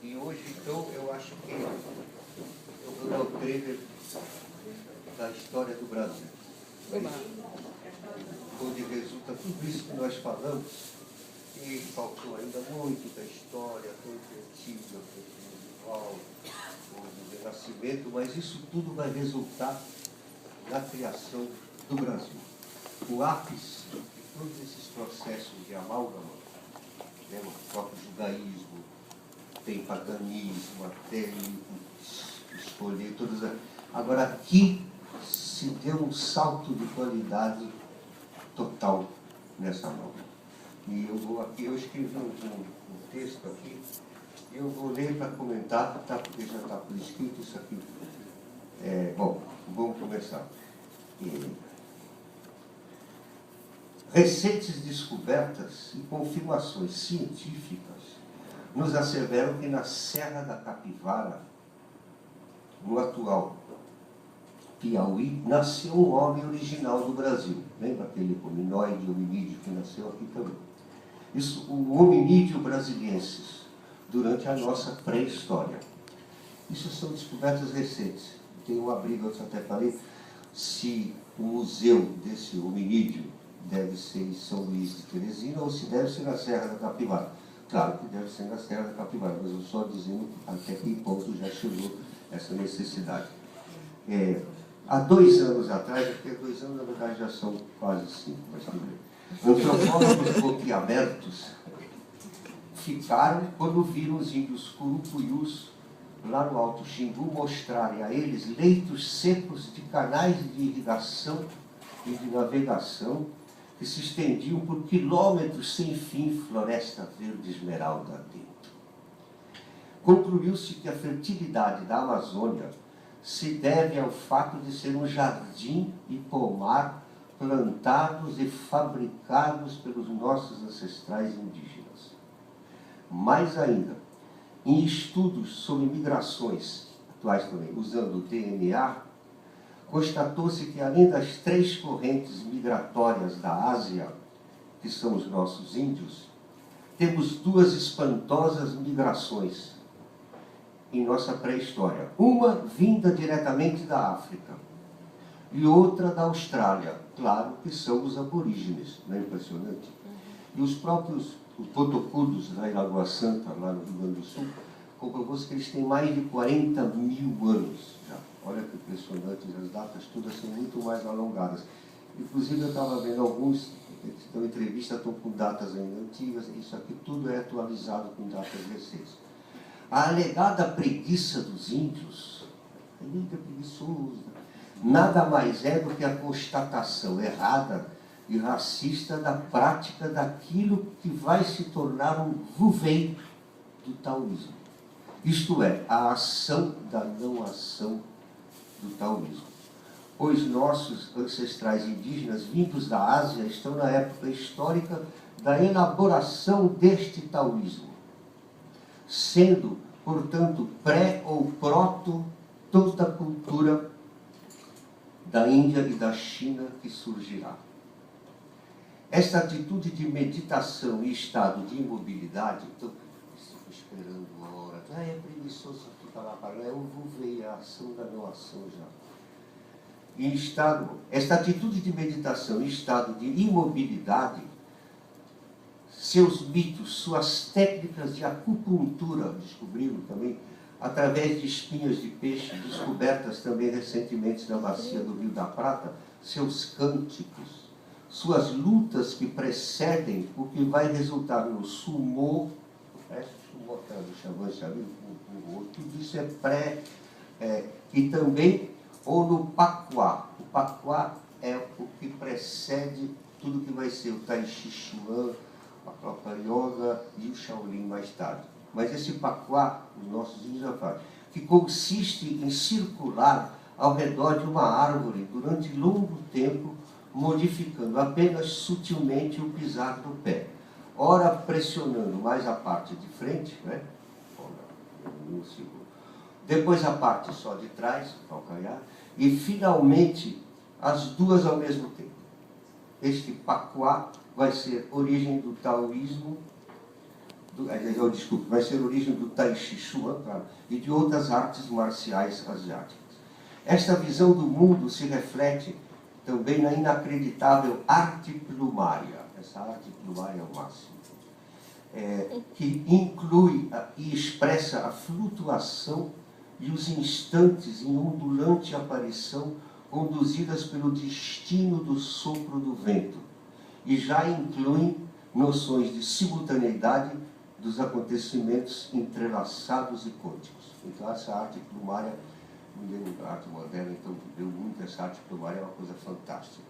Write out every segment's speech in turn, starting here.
E hoje, então, eu acho que eu vou dar o trailer da história do Brasil. Onde resulta tudo isso que nós falamos, e faltou ainda muito da história, tanto antiga, medieval, do Renascimento, mas isso tudo vai resultar na criação do Brasil. O ápice de todos esses processos de amálgama, né, o próprio judaísmo, tem paganismo, até escolher todas as... Agora, aqui se deu um salto de qualidade total nessa amálgama. E eu vou aqui, eu escrevi um texto aqui, e eu vou ler para comentar, tá, porque já está por escrito isso aqui. Bom, vamos começar. Recentes descobertas e confirmações científicas nos asseveram que na Serra da Capivara, no atual Piauí, nasceu um homem original do Brasil. Lembra aquele hominídeo que nasceu aqui também? Isso, o hominídeo brasiliensis, durante a nossa pré-história. Isso são descobertas recentes. Tem uma briga, eu até falei, se o museu desse hominídeo deve ser em São Luís de Teresina ou se deve ser na Serra da Capivara. Claro que deve ser na Serra da Capivara, mas eu só dizendo até que ponto já chegou essa necessidade. Há 2 anos atrás, porque 2 anos na verdade já são quase 5, mas tudo bem. Antropólogos boquiabertos ficaram quando viram os índios Curupuyus lá no Alto Xingu mostrarem a eles leitos secos de canais de irrigação e de navegação que se estendiam por quilômetros sem fim, floresta verde esmeralda dentro. Concluiu-se que a fertilidade da Amazônia se deve ao fato de ser um jardim e pomar plantados e fabricados pelos nossos ancestrais indígenas. Mais ainda, em estudos sobre migrações, atuais também, usando o DNA, constatou-se que além das 3 correntes migratórias da Ásia, que são os nossos índios, temos 2 espantosas migrações em nossa pré-história. Uma vinda diretamente da África e outra da Austrália. Claro que são os aborígenes, não é impressionante? E os próprios potocudos lá em Lagoa Santa, lá no Rio Grande do Sul, comprovou-se que eles têm mais de 40 mil anos já. Olha que impressionante, as datas todas são muito mais alongadas. Inclusive eu estava vendo alguns que estão em entrevista, estão com datas ainda antigas, isso aqui tudo é atualizado com datas recentes. A alegada preguiça dos índios, é preguiçoso, nada mais é do que a constatação errada e racista da prática daquilo que vai se tornar um vuvém do taoísmo. Isto é, a ação da não ação do taoísmo. Pois nossos ancestrais indígenas vindos da Ásia estão na época histórica da elaboração deste taoísmo, sendo, portanto, pré ou proto toda a cultura da Índia e da China que surgirá. Esta atitude de meditação e estado de imobilidade, então, estou esperando uma hora, é preguiçoso ficar lá para lá, eu vou ver a ação da não ação já. Esta atitude de meditação e estado de imobilidade, seus mitos, suas técnicas de acupuntura, descobriram também, através de espinhas de peixe, descobertas também recentemente na bacia do Rio da Prata, seus cânticos, suas lutas que precedem o que vai resultar no sumô, do Xamã Xamã, tudo isso é pré, e também, ou no pacuá. O pacuá é o que precede tudo que vai ser o Tai Chi Chuan, a própria yoga e o Shaolin mais tarde. Mas esse pacuá, os nossos índios já falam, que consiste em circular ao redor de uma árvore durante longo tempo, modificando apenas sutilmente o pisar do pé. Ora pressionando mais a parte de frente, né? Depois a parte só de trás, o calcanhar, e finalmente as duas ao mesmo tempo. Este pacuá vai ser origem do taoísmo, desculpe, vai ser a origem do Tai Chi Chuan, claro, e de outras artes marciais asiáticas. Esta visão do mundo se reflete também na inacreditável arte plumária. Essa arte plumária é o máximo. Que inclui e expressa a flutuação e os instantes em ondulante aparição conduzidas pelo destino do sopro do vento, e já inclui noções de simultaneidade dos acontecimentos entrelaçados e quânticos. Então, essa arte plumária, a arte moderna, então, deu muito essa arte plumária, é uma coisa fantástica.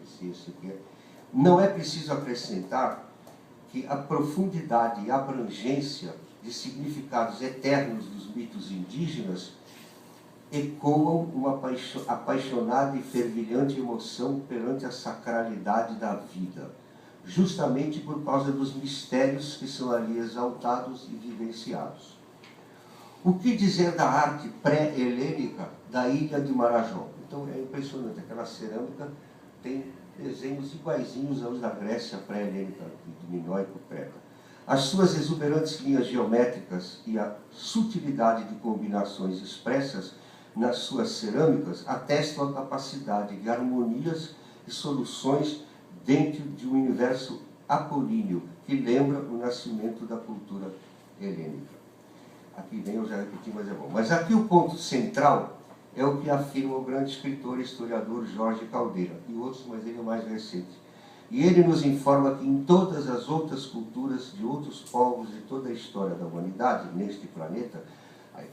Não é preciso acrescentar que a profundidade e abrangência de significados eternos dos mitos indígenas ecoam uma apaixonada e fervilhante emoção perante a sacralidade da vida, justamente por causa dos mistérios que são ali exaltados e vivenciados. O que dizer da arte pré-helênica da ilha de Marajó? Então é impressionante, aquela cerâmica tem desenhos iguaizinhos aos da Grécia pré-helênica, de minoico preta. As suas exuberantes linhas geométricas e a sutilidade de combinações expressas nas suas cerâmicas atestam a capacidade de harmonias e soluções dentro de um universo apolíneo que lembra o nascimento da cultura helênica. Aqui vem, eu já repeti, mas é bom. Mas aqui o ponto central é o que afirma o grande escritor e historiador Jorge Caldeira, e outros, mas ele é mais recente. E ele nos informa que em todas as outras culturas de outros povos de toda a história da humanidade, neste planeta,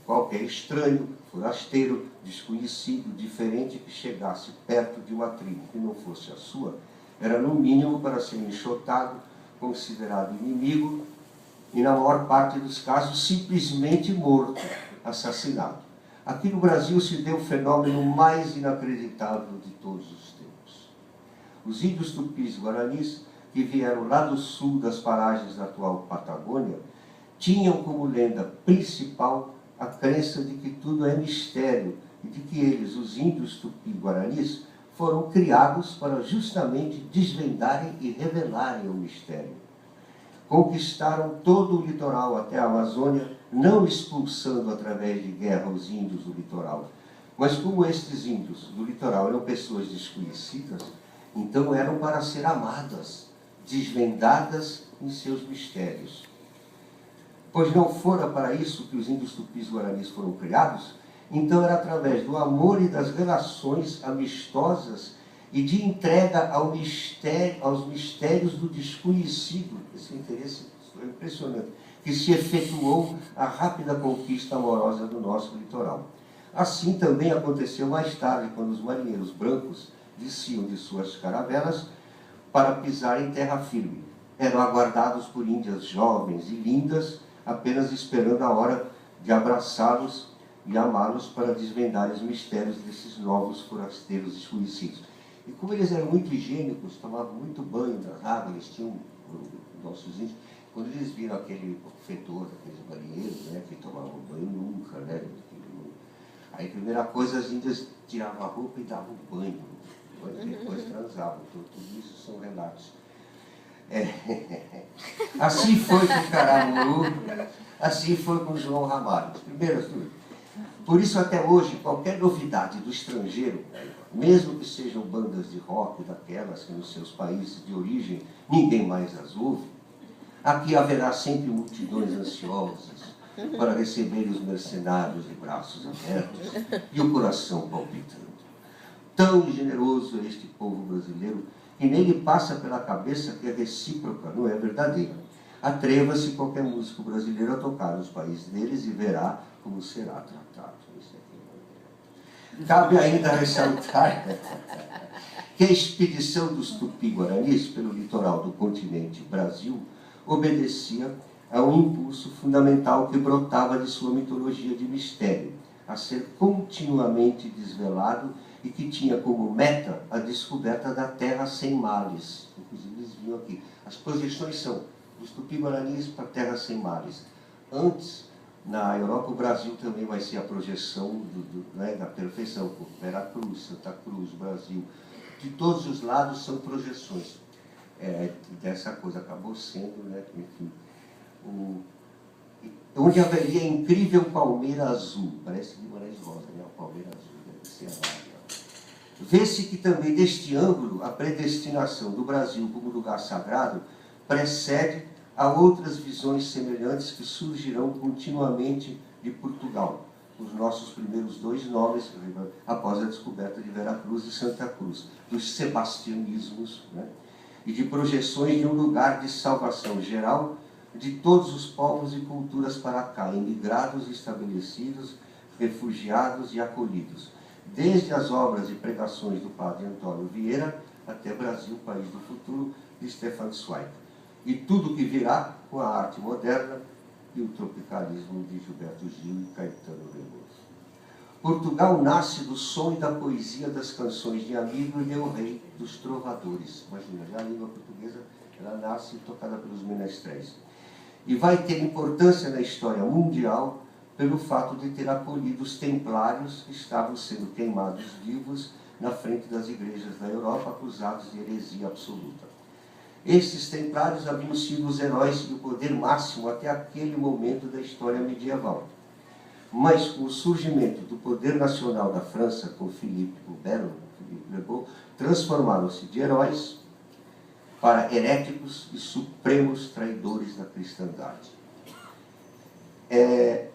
qualquer estranho, forasteiro, desconhecido, diferente que chegasse perto de uma tribo que não fosse a sua, era no mínimo para ser enxotado, considerado inimigo e, na maior parte dos casos, simplesmente morto, assassinado. Aqui no Brasil se deu o fenômeno mais inacreditável de todos os tempos. Os índios tupis guaranis, que vieram lá do sul das paragens da atual Patagônia, tinham como lenda principal a crença de que tudo é mistério e de que eles, os índios tupi-guaranis, foram criados para justamente desvendarem e revelarem o mistério. Conquistaram todo o litoral até a Amazônia, não expulsando através de guerra os índios do litoral. Mas como estes índios do litoral eram pessoas desconhecidas, então eram para ser amadas, desvendadas em seus mistérios. Pois não fora para isso que os índios tupis guaranis foram criados, então era através do amor e das relações amistosas e de entrega aos mistérios do desconhecido, esse interesse é impressionante, que se efetuou a rápida conquista amorosa do nosso litoral. Assim também aconteceu mais tarde, quando os marinheiros brancos desciam de suas caravelas para pisar em terra firme. Eram aguardados por índias jovens e lindas, apenas esperando a hora de abraçá-los e amá-los para desvendar os mistérios desses novos forasteiros desconhecidos. E como eles eram muito higiênicos, tomavam muito banho nas águas, eles tinham, nossos índios, quando eles viram aquele fedor daqueles marinheiros, né, que tomavam banho nunca, né, aí a primeira coisa as índias tiravam a roupa e davam banho, depois transavam, então tudo isso são relatos. Assim foi com Caramuru, assim foi com João Ramalho. Primeiras dúvidas. Por isso, até hoje, qualquer novidade do estrangeiro, mesmo que sejam bandas de rock daquelas que nos seus países de origem ninguém mais as ouve, aqui haverá sempre multidões ansiosas para receber os mercenários de braços abertos e o coração palpitando. Tão generoso é este povo brasileiro que nele passa pela cabeça que é recíproca, não é verdadeira. Atreva-se qualquer músico brasileiro a tocar nos países deles e verá como será tratado. Cabe ainda ressaltar que a expedição dos Tupi-Guaranis pelo litoral do continente Brasil obedecia a um impulso fundamental que brotava de sua mitologia de mistério, a ser continuamente desvelado e que tinha como meta a descoberta da terra sem males. Inclusive, eles vinham aqui. As projeções são dos Tupi-Guaranis para a terra sem males. Antes, na Europa, o Brasil também vai ser a projeção da perfeição, como Veracruz, Santa Cruz, Brasil. De todos os lados são projeções. Dessa coisa acabou sendo, né, enfim, onde haveria a incrível palmeira azul. Parece Guimarães Rosa, né? A palmeira azul, deve ser a área. Vê-se que também deste ângulo a predestinação do Brasil como lugar sagrado precede a outras visões semelhantes que surgirão continuamente de Portugal, os nossos primeiros dois nomes, após a descoberta de Veracruz e Santa Cruz, dos sebastianismos, né? E de projeções de um lugar de salvação geral de todos os povos e culturas para cá, imigrados, estabelecidos, refugiados e acolhidos, desde as obras e pregações do padre Antônio Vieira até Brasil, País do Futuro, de Stefan Zweig, e tudo que virá com a arte moderna e o tropicalismo de Gilberto Gil e Caetano Veloso. Portugal nasce do som e da poesia das canções de amigo e del rei dos trovadores. Imagina, já a língua portuguesa, ela nasce tocada pelos menestréis. E vai ter importância na história mundial pelo fato de ter acolhido os templários que estavam sendo queimados vivos na frente das igrejas da Europa, acusados de heresia absoluta. Estes templários haviam sido os heróis e o poder máximo até aquele momento da história medieval. Mas com o surgimento do poder nacional da França, com Philippe o Belo, Philippe le Beau, transformaram-se de heróis para heréticos e supremos traidores da cristandade. É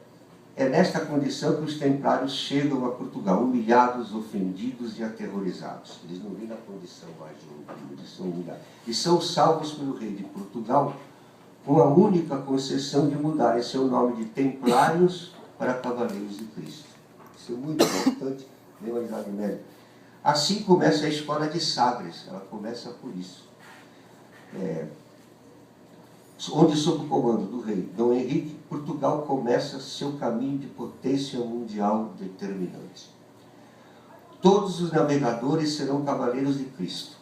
nesta condição que os templários chegam a Portugal, humilhados, ofendidos e aterrorizados. Eles não vêm na condição mais de um, eles são humilhados. E são salvos pelo rei de Portugal com a única concessão de mudarem seu nome de Templários para Cavaleiros de Cristo. Isso é muito importante, lembra da Idade Média. Assim começa a escola de Sagres, ela começa por isso. Onde, sob o comando do rei Dom Henrique, Portugal começa seu caminho de potência mundial determinante. Todos os navegadores serão cavaleiros de Cristo.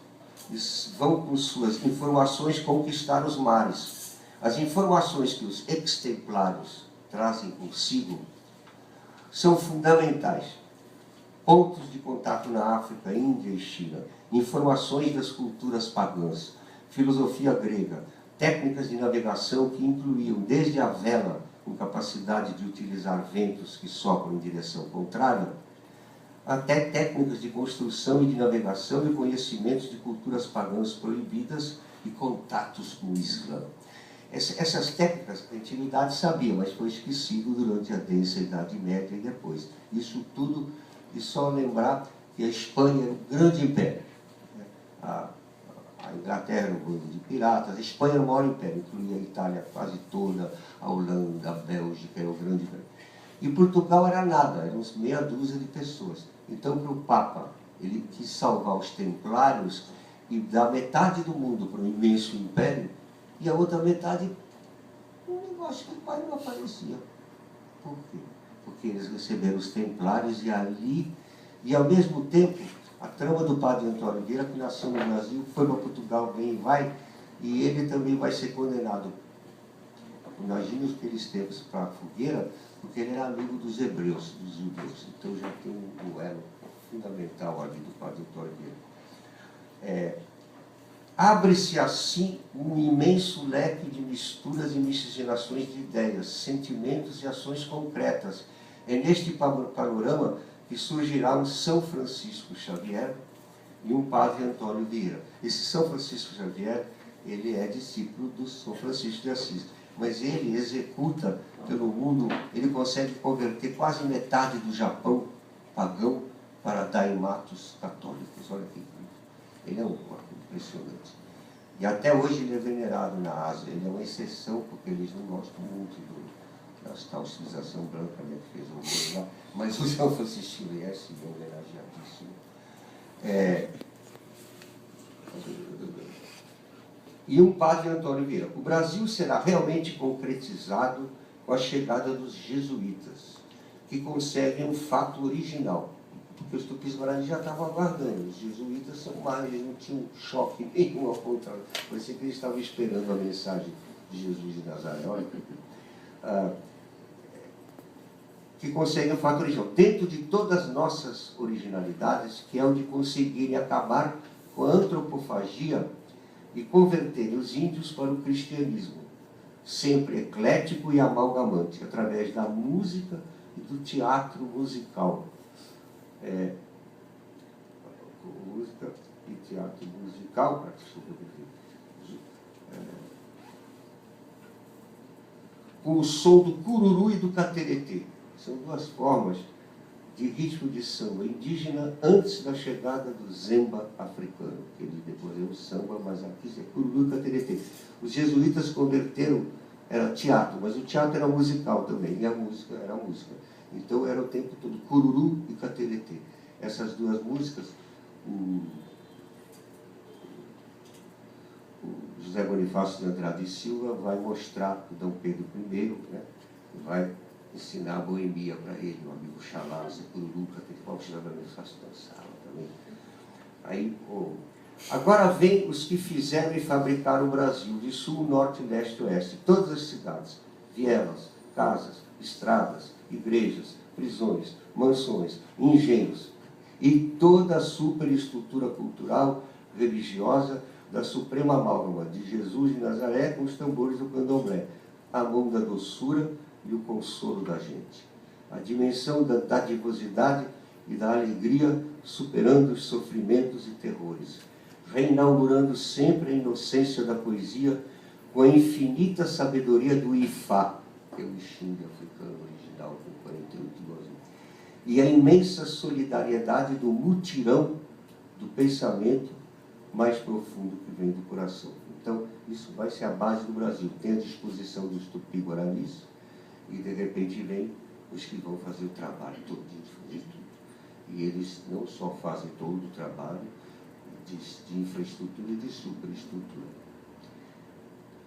Eles vão, com suas informações, conquistar os mares. As informações que os ex-templários trazem consigo são fundamentais. Pontos de contato na África, Índia e China, informações das culturas pagãs, filosofia grega, técnicas de navegação que incluíam desde a vela, com capacidade de utilizar ventos que sopram em direção contrária, até técnicas de construção e de navegação e conhecimentos de culturas pagãs proibidas e contatos com o Islã. Essas técnicas a antiguidade sabia, mas foi esquecido durante a densa Idade Média e depois. Isso tudo, e só lembrar que a Espanha era um grande império. A Inglaterra era um bando de piratas, a Espanha era o maior império, incluía a Itália quase toda, a Holanda, a Bélgica, era o grande império. E Portugal era nada, eram meia dúzia de pessoas. Então, para o Papa, ele quis salvar os templários e dar metade do mundo para um imenso império, e a outra metade, um negócio que quase não aparecia. Por quê? Porque eles receberam os templários e ali, e ao mesmo tempo, a trama do padre Antônio Vieira, que nasceu no Brasil, foi para Portugal, vem e vai, e ele também vai ser condenado. Imagina os aqueles tempos para a fogueira, porque ele era amigo dos hebreus, dos judeus. Então já tem um duelo fundamental ali do padre Antônio Vieira. Abre-se assim um imenso leque de misturas e miscigenações de ideias, sentimentos e ações concretas. É neste panorama que surgirá um São Francisco Xavier e um padre Antônio Vieira. Esse São Francisco Xavier, ele é discípulo do São Francisco de Assis, mas ele executa pelo mundo, ele consegue converter quase metade do Japão pagão para daimatos católicos. Olha que incrível. Ele é impressionante. E até hoje ele é venerado na Ásia. Ele é uma exceção, porque eles não gostam muito da tal civilização branca, né, que fez o lá. Mas o São Francisco é sim, homenageadíssimo. E um padre Antônio Vieira. O Brasil será realmente concretizado com a chegada dos jesuítas, que conseguem um fato original. Porque os Tupis-Guarani já estavam aguardando. Os jesuítas são mais, eles não tinham choque nenhum ao contrário. Parecia que eles estavam esperando a mensagem de Jesus de Nazaré. Olha, que conseguem um fato original. Dentro de todas as nossas originalidades, que é o de conseguirem acabar com a antropofagia e converterem os índios para o cristianismo. sempre eclético e amalgamante, através da música e do teatro musical. Música e teatro musical, para com o som do cururu e do cateretê. São duas formas de ritmo de samba indígena antes da chegada do zemba africano, que ele depois é o samba, mas aqui é cururu e cateretê. Os jesuítas converteram, era teatro, mas o teatro era musical também, e a música era música. Então era o tempo todo cururu e cateretê. Essas duas músicas, o José Bonifácio de Andrade e Silva vai mostrar o Dom Pedro I, né? Vai ensinar a boemia para ele, o amigo Chalaz, o Cururuca, que o José Bonifácio dançava também. Aí, agora vem os que fizeram e fabricaram o Brasil, de sul, norte, leste e oeste. Todas as cidades, vielas, casas, estradas, igrejas, prisões, mansões, engenhos. E toda a superestrutura cultural, religiosa, da suprema amálgama de Jesus de Nazaré com os tambores do candomblé, a mão da doçura e o consolo da gente. A dimensão da dadivosidade e da alegria superando os sofrimentos e terrores, reinaugurando sempre a inocência da poesia com a infinita sabedoria do Ifá, que é o Xingu africano original, com 48 igualzinho, e a imensa solidariedade do mutirão do pensamento mais profundo que vem do coração. Então, isso vai ser a base do Brasil. Tem a disposição dos tupi-guaranis e, de repente, vem os que vão fazer o trabalho todo, de tudo. E eles não só fazem todo o trabalho de infraestrutura e de superestrutura.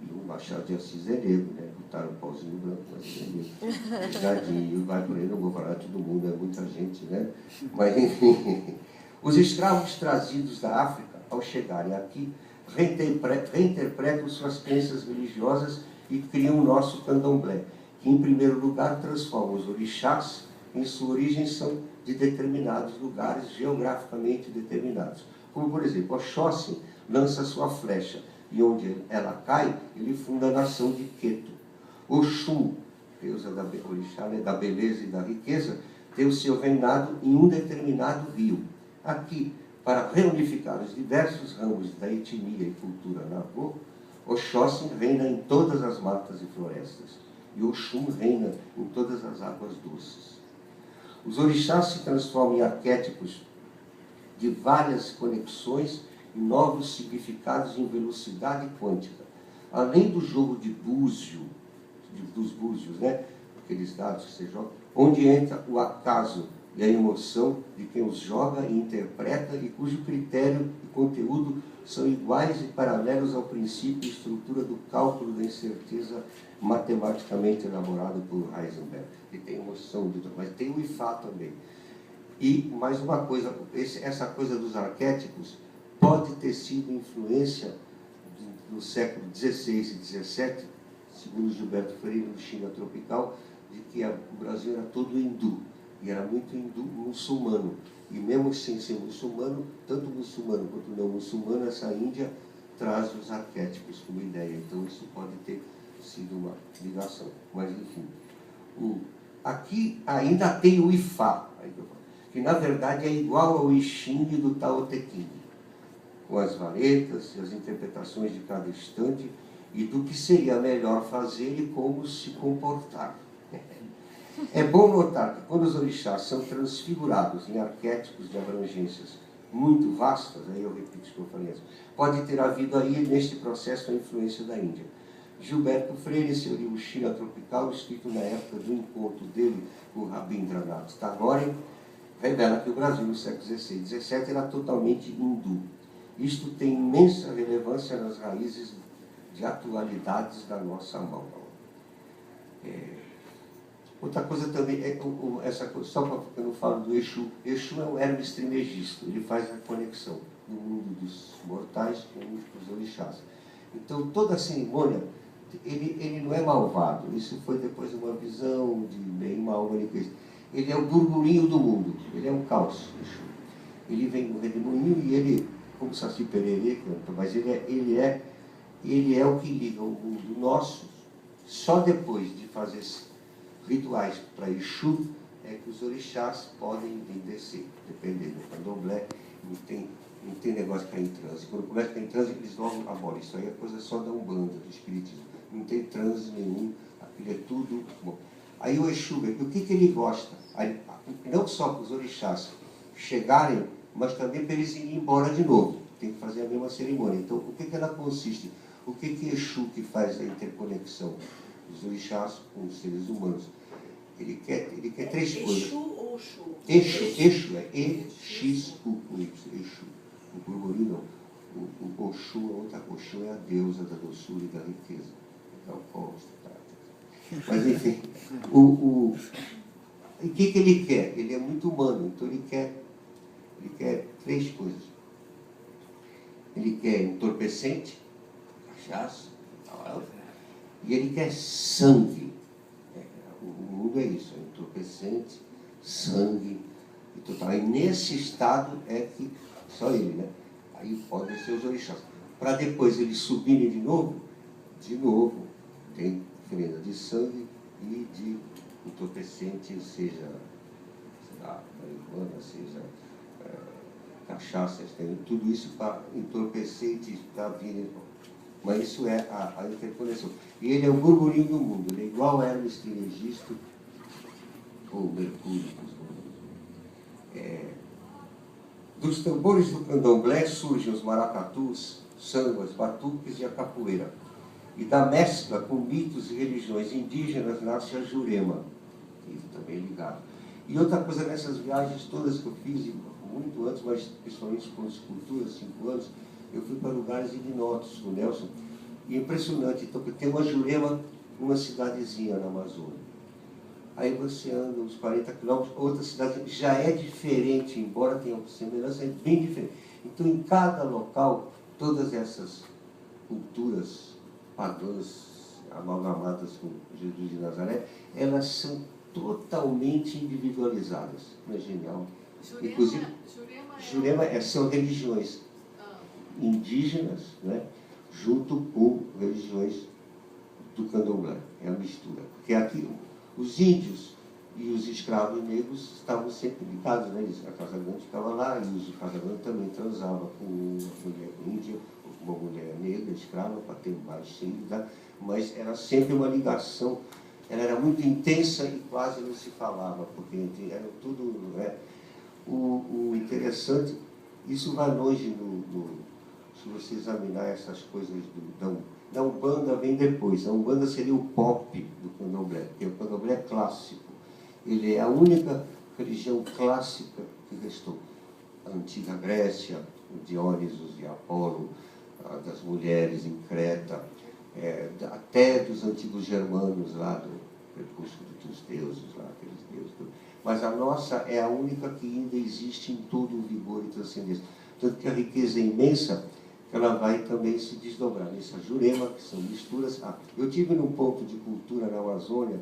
E o Machado de Assis é negro, né? Botaram um pauzinho branco, mas ele é negro. O Jardim, vai por aí, não vou falar de todo mundo, é muita gente, né? Mas, enfim, os escravos trazidos da África, ao chegarem aqui, reinterpretam suas crenças religiosas e criam o nosso candomblé, que, em primeiro lugar, transforma os orixás, em sua origem, são de determinados lugares geograficamente determinados. Como, por exemplo, Oxóssi lança sua flecha, e onde ela cai, ele funda a nação de Queto. Oxum, deusa da orixá, né, da beleza e da riqueza, tem o seu reinado em um determinado rio. Aqui, para reunificar os diversos ramos da etnia e cultura nagô, Oxóssi reina em todas as matas e florestas, e Oxum reina em todas as águas doces. Os orixás se transformam em arquétipos de várias conexões e novos significados em velocidade quântica. Além do jogo de búzio, dos búzios, né? Aqueles dados que você joga, onde entra o acaso e a emoção de quem os joga e interpreta e cujo critério e conteúdo são iguais e paralelos ao princípio e estrutura do cálculo da incerteza matematicamente elaborado por Heisenberg. E tem emoção, mas tem o Ifá também. E, mais uma coisa, essa coisa dos arquétipos pode ter sido influência do século XVI e XVII, segundo Gilberto Freire, no China tropical, de que o Brasil era todo hindu. E era muito hindu muçulmano. E mesmo sem ser muçulmano, tanto muçulmano quanto não muçulmano, essa Índia traz os arquétipos como ideia. Então isso pode ter sido uma ligação. Mas, enfim, aqui ainda tem o Ifá, que na verdade é igual ao I Ching do Tao Te Ching, com as varetas e as interpretações de cada instante e do que seria melhor fazer e como se comportar. É bom notar que quando os orixás são transfigurados em arquétipos de abrangências muito vastas, aí eu repito o que eu falei antes, pode ter havido aí neste processo a influência da Índia. Gilberto Freire, em seu livro China Tropical, escrito na época do encontro dele com Rabindranath Tagore, revela que o Brasil no século XVI e XVII era totalmente hindu. Isto tem imensa relevância nas raízes de atualidades da nossa amálgama. Outra coisa também, essa coisa, só porque eu não falo do Exu. Exu é um Hermes Trismegisto, ele faz a conexão do mundo dos mortais com os orixás. Então, toda a cerimônia, ele não é malvado, isso foi depois uma visão de bem e mal maniqueísta. Ele é o burburinho do mundo, ele é um caos, Exu. Ele vem no redemoinho e ele, como Saci Pererê, mas ele é o que liga o mundo nosso Só depois de fazer rituais para Exu é que os orixás podem vir descer, dependendo do candomblé. Não tem negócio de cair em transe. Quando começa a cair em transe, eles logo abolam. Isso aí é coisa só da Umbanda, do Espiritismo. Não tem transe nenhum, aquilo é tudo bom. Aí o Exu, o que ele gosta? Aí, não só para os orixás chegarem, mas também para eles irem embora de novo. Tem que fazer a mesma cerimônia. Então, o que ela consiste? O que Exu que faz a interconexão dos orixás com os seres humanos? Ele quer três coisas. Exu ou Xu? Exu é E-X-U, Exu. O burburinho não. O Oxu é outra. Oxu é a deusa da doçura e da riqueza. É o consta, tá? Mas enfim, o que ele quer? Ele é muito humano, então ele quer três coisas. Ele quer entorpecente, cachaça, e ele quer sangue. O mundo é isso, é entorpecente, sangue e total. E nesse estado é que só ele, né? Aí podem ser os orixás. Para depois eles subirem de novo, tem oferenda de sangue e de entorpecente, seja, sei lá, marihuana, seja cachaça, tudo isso para entorpecer e para vir. Mas isso é a interconexão. E ele é o burburinho do mundo, ele é igual a Hermes Trismegisto ou Mercúrio. Dos tambores do candomblé surgem os maracatus, sambas, batuques e a capoeira. E da mescla com mitos e religiões indígenas nasce a Jurema, que também é ligado. E outra coisa, nessas viagens todas que eu fiz, muito antes, mas principalmente com escultura, 5 anos, eu fui para lugares ignotos com o Nelson. E é impressionante, então, porque tem uma Jurema numa cidadezinha na Amazônia. Aí você anda uns 40 quilômetros, outra cidade já é diferente, embora tenha uma semelhança, é bem diferente. Então, em cada local, todas essas culturas pagãs amalgamadas com Jesus de Nazaré, elas são totalmente individualizadas. Não é genial? Inclusive, Jurema são religiões indígenas, né, junto com religiões do candomblé. É a mistura. Porque aqui os índios e os escravos negros estavam sempre ligados, né? A Casa Grande ficava lá, e os Casa Grande também transavam com uma mulher índia, uma mulher negra, escrava, para ter mais cheio, mas era sempre uma ligação. Ela era muito intensa e quase não se falava, porque era tudo... Né? O interessante, isso vai longe se você examinar essas coisas da Umbanda, vem depois. A Umbanda seria o pop do candomblé, porque o candomblé é clássico. Ele é a única religião clássica que restou. A antiga Grécia, o Diónisos e Apolo, das mulheres em Creta, até dos antigos germanos lá, do crepúsculo dos deuses, lá, aqueles deuses. Mas a nossa é a única que ainda existe em todo o vigor e transcendência. Tanto que a riqueza é imensa, ela vai também se desdobrar nessa Jurema, que são misturas. Eu tive num ponto de cultura na Amazônia,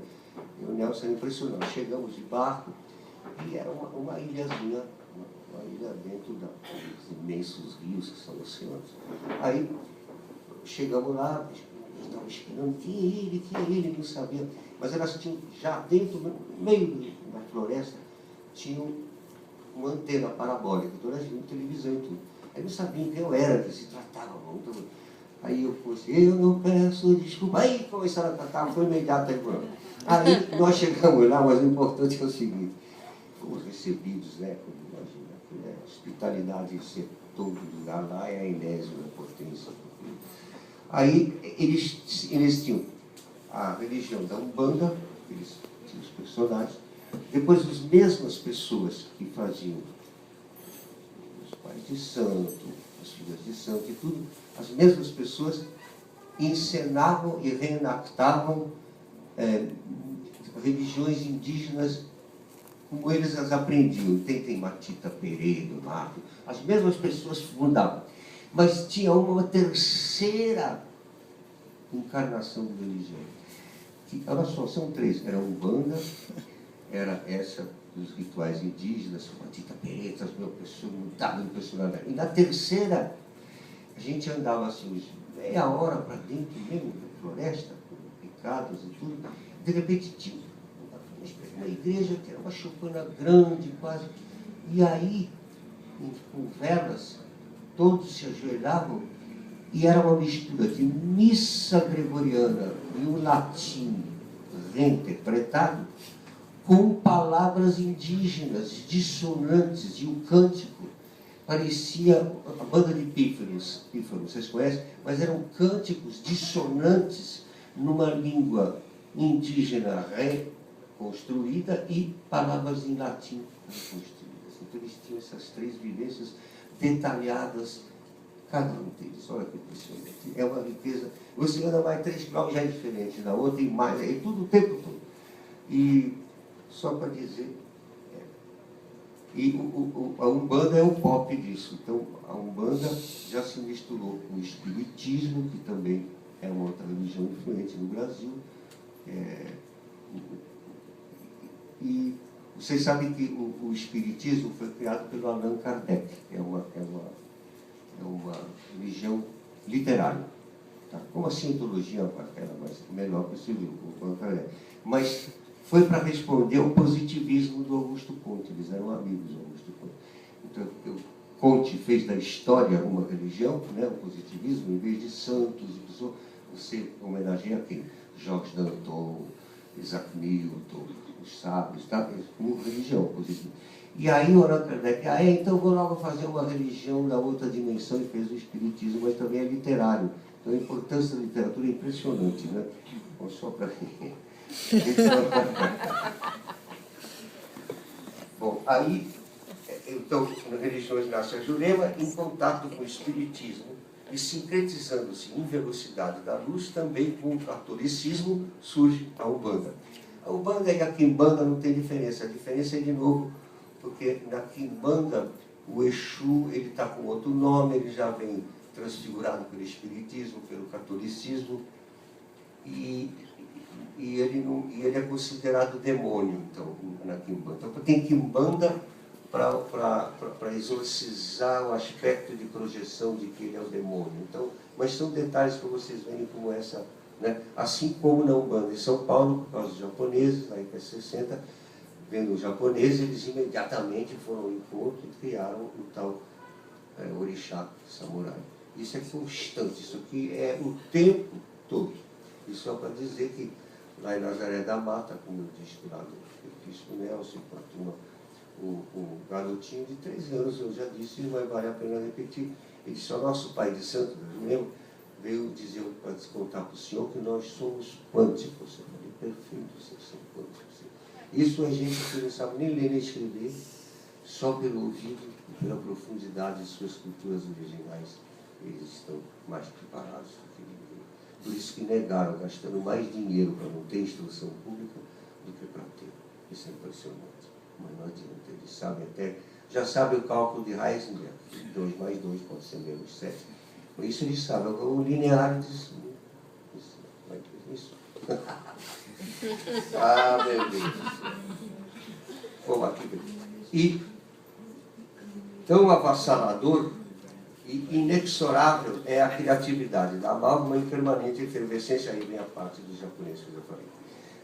e o Nelson era impressionante. Chegamos de barco e era uma ilhazinha, uma ilha dentro dos imensos rios que são oceanos. Aí chegamos lá, estávamos esperando que ele, não sabia. Mas elas tinham, já dentro, no meio da floresta, tinham uma antena parabólica, então elas tinham televisão e tudo. Aí não sabiam quem eu era, que se tratava muito. Aí eu falei, eu não peço desculpa. Aí começaram a tratar, foi imediato aí. Aí nós chegamos lá, mas o importante é o seguinte, fomos recebidos, né, como imagina, a hospitalidade em ser todo lugar lá é a enésima potência. Aí eles tinham a religião da Umbanda, eles tinham os personagens, depois as mesmas pessoas que faziam os pais de santo, as filhas de santo e tudo, as mesmas pessoas encenavam e reenactavam religiões indígenas como eles as aprendiam. Tem Matita Pereira, Marco, as mesmas pessoas fundavam. Mas tinha uma terceira encarnação de religião. Olha só, são 3. Era a Umbanda, era essa dos rituais indígenas, Matita Pereira, as meu pessoas muito impressionada. E na terceira, a gente andava assim, meia hora para dentro mesmo da floresta, escadas e tudo. De repente tinha uma igreja que era uma choupana grande, quase. E aí, com velas, todos se ajoelhavam e era uma mistura de missa gregoriana e o latim reinterpretado com palavras indígenas, dissonantes, e o cântico parecia a banda de pífaros, vocês conhecem? Mas eram cânticos dissonantes numa língua indígena reconstruída e palavras em latim reconstruídas. Então eles tinham essas três vivências detalhadas, cada um deles. Olha que impressionante. É uma riqueza. Você anda mais 3 km já é diferente da outra e mais, e tudo o tempo todo. E só para dizer, a Umbanda é o pop disso. Então, a Umbanda já se misturou com o Espiritismo, que também é uma outra religião influente no Brasil. E vocês sabem que o Espiritismo foi criado pelo Allan Kardec. É uma religião literária. Tá? Como a cientologia era melhor que o Allan Kardec. Mas foi para responder ao positivismo do Augusto Comte. Eles eram amigos do Augusto Comte. Então, o Comte fez da história uma religião, né, o positivismo, em vez de santos e pessoas, você homenageia quem? Georges Danton, Isaac Newton, os sábios, tá? Uma religião positiva. E aí o Allan Kardec, então vou logo fazer uma religião da outra dimensão, e fez o Espiritismo, mas também é literário. Então a importância da literatura é impressionante, né? Bom, só para mim. Bom, aí, então, nas religiões nasce a Jurema, em contato com o Espiritismo, e sincretizando-se em velocidade da luz, também com o catolicismo, surge a Umbanda. A Umbanda e a Quimbanda não tem diferença. A diferença é, de novo, porque na Quimbanda, o Exu ele está com outro nome, ele já vem transfigurado pelo Espiritismo, pelo catolicismo, e ele é considerado demônio, então, na Quimbanda. Então, tem Quimbanda para exorcizar o aspecto de projeção de que ele é o demônio. Então, mas são detalhes para vocês verem como essa, né? Assim como na Umbanda em São Paulo, por causa dos japoneses, na década de 60, vendo os japoneses, eles imediatamente foram ao encontro e criaram o tal orixá samurai. Isso é constante, isso aqui é o tempo todo. Isso só para dizer que lá em Nazaré da Mata, como eu disse lá do Bispo Nelson, com a turma, o garotinho de 13 anos, eu já disse, mas vale a pena repetir. Ele disse: o nosso pai de santo, eu lembro, veio dizer para descontar para o senhor que nós somos quânticos. Eu falei: perfeito, vocês são quânticos. Isso é gente que não sabe nem ler nem escrever, só pelo ouvido e pela profundidade de suas culturas originais, eles estão mais preparados do que ninguém. Por isso que negaram, gastando mais dinheiro para não ter instrução pública do que para ter. Isso é impressionante. Mas não adianta, eles sabem até, já sabem o cálculo de Heisenberg, 2 mais 2 pode ser menos 7. Por isso eles sabem, o linear diz isso. Ah, meu Deus. Vamos aqui. E tão avassalador e inexorável é a criatividade, da amálgama em permanente efervescência. Aí vem a parte dos japoneses que eu falei.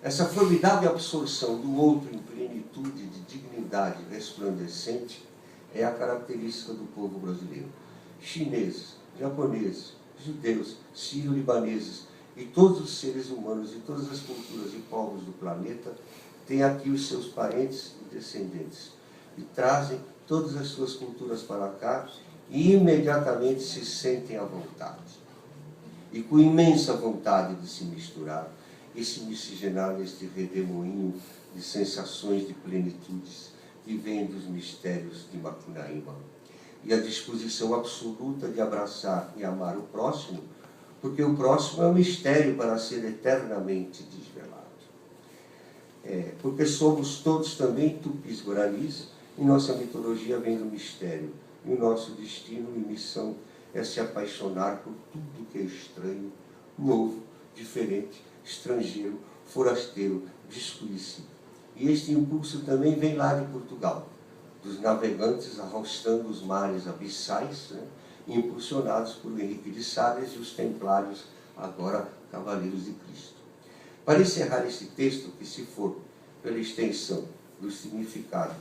Essa formidável absorção do outro em plenitude de dignidade resplandecente é a característica do povo brasileiro. Chineses, japoneses, judeus, sírio-libaneses e todos os seres humanos e todas as culturas e povos do planeta têm aqui os seus parentes e descendentes e trazem todas as suas culturas para cá e imediatamente se sentem à vontade e com imensa vontade de se misturar e se miscigenar neste redemoinho de sensações de plenitudes que vêm dos mistérios de Macunaíma. E a disposição absoluta de abraçar e amar o próximo, porque o próximo é um mistério para ser eternamente desvelado. Porque somos todos também tupis-guaranis, e nossa mitologia vem do mistério. E o nosso destino e missão é se apaixonar por tudo que é estranho, novo, diferente, estrangeiro, forasteiro, desconhecido. E este impulso também vem lá de Portugal, dos navegantes arrostando os mares abissais, né, impulsionados por Henrique de Sales e os templários, agora cavaleiros de Cristo. Para encerrar esse texto, que se for pela extensão dos significados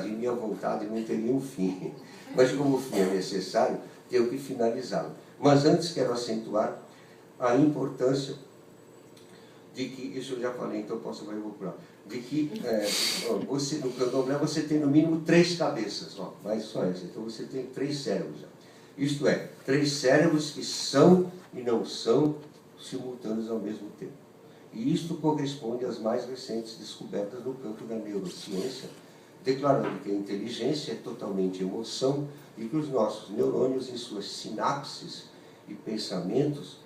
e minha vontade não teria um fim, mas como o fim é necessário, tenho que finalizá-lo. Mas antes quero acentuar a importância de que, isso eu já falei, então posso mais procurar, de que você, no candomblé você tem no mínimo 3 cabeças, mas só essa, então você tem 3 cérebros já. Isto é, 3 cérebros que são e não são simultâneos ao mesmo tempo. E isto corresponde às mais recentes descobertas no campo da neurociência, declarando que a inteligência é totalmente emoção e que os nossos neurônios, em suas sinapses e pensamentos,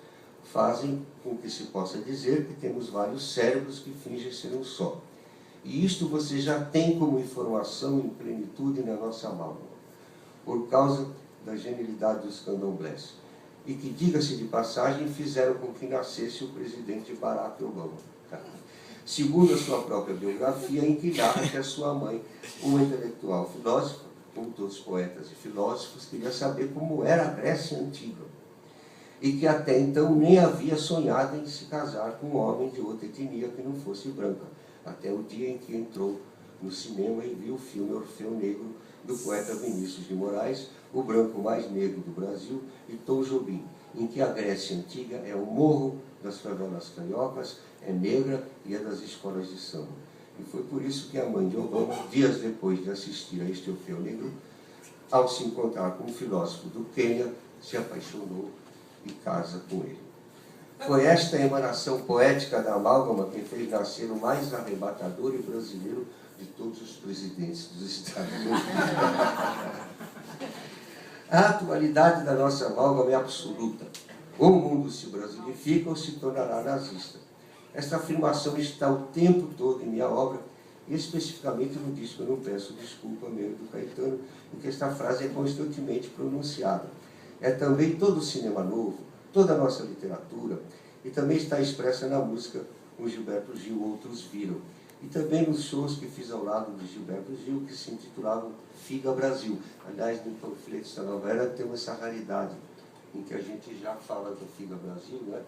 fazem com que se possa dizer que temos vários cérebros que fingem ser um só. E isto você já tem como informação em plenitude na nossa amálgama, por causa da genialidade dos candomblés. E que, diga-se de passagem, fizeram com que nascesse o presidente Barack Obama. Segundo a sua própria biografia, em que narra que a sua mãe, uma intelectual filósofa, como todos os poetas e filósofos, queria saber como era a Grécia Antiga, e que até então nem havia sonhado em se casar com um homem de outra etnia que não fosse branca, até o dia em que entrou no cinema e viu o filme Orfeu Negro, do poeta Vinícius de Moraes, o branco mais negro do Brasil, e Tom Jobim, em que a Grécia Antiga é o morro das favelas cariocas, é negra e é das escolas de samba. E foi por isso que a mãe de Obama, dias depois de assistir a este Orfeu Negro, ao se encontrar com um filósofo do Quênia, se apaixonou e casa com ele. Foi esta emanação poética da amálgama que fez nascer o mais arrebatador e brasileiro de todos os presidentes dos Estados Unidos. A atualidade da nossa amálgama é absoluta. Ou o mundo se brasilifica ou se tornará nazista. Esta afirmação está o tempo todo em minha obra, e especificamente no disco Eu Não Peço Desculpa, mesmo do Caetano, em que esta frase é constantemente pronunciada. É também todo o cinema novo, toda a nossa literatura, e também está expressa na música com Gilberto Gil, Outros Viram, e também nos shows que fiz ao lado de Gilberto Gil, que se intitulavam Figa Brasil. Aliás, no panfleto da novela tem essa raridade, em que a gente já fala do Figa Brasil, né?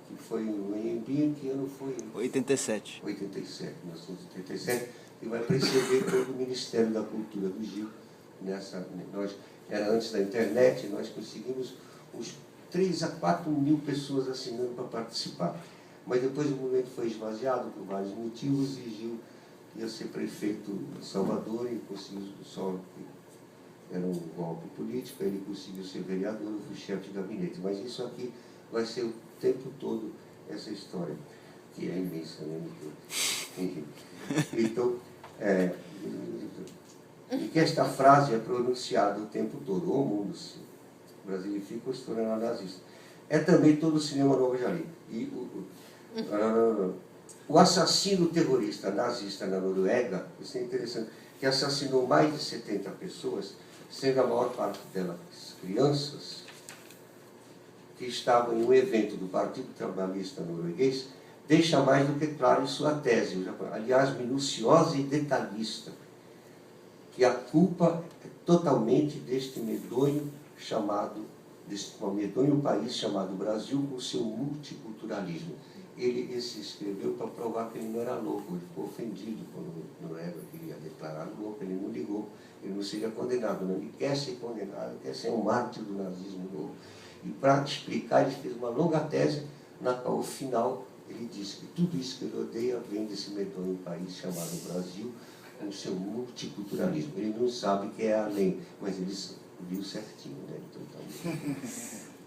Que foi no Anhembi, que ano foi? 87. 1987, e vai preceder todo o Ministério da Cultura do Gil. Era antes da internet, nós conseguimos uns 3 a 4 mil pessoas assinando para participar. Mas depois o movimento foi esvaziado por vários motivos e Gil ia ser prefeito de Salvador e conseguiu, só era um golpe político, ele conseguiu ser vereador, eu fui chefe de gabinete. Mas isso aqui vai ser o tempo todo essa história, que é imensa, né? Então, e que esta frase é pronunciada o tempo todo, o mundo se brasilifica ou se torna nazista. É também todo o cinema novo já li. E o assassino terrorista nazista na Noruega, isso é interessante, que assassinou mais de 70 pessoas, sendo a maior parte delas crianças, que estavam em um evento do Partido Trabalhista norueguês, deixa mais do que claro em sua tese, aliás, minuciosa e detalhista, que a culpa é totalmente deste medonho país chamado Brasil, com seu multiculturalismo. Ele se escreveu para provar que ele não era louco, ele ficou ofendido quando o Noruega queria declarar louco, ele não ligou, ele não seria condenado, não. Ele quer ser condenado, quer ser um mártir do nazismo novo. E para explicar, ele fez uma longa tese, na qual, ao final, ele disse que tudo isso que ele odeia vem desse medonho país chamado Brasil, com o seu multiculturalismo. Ele não sabe que é além, mas ele viu certinho, né?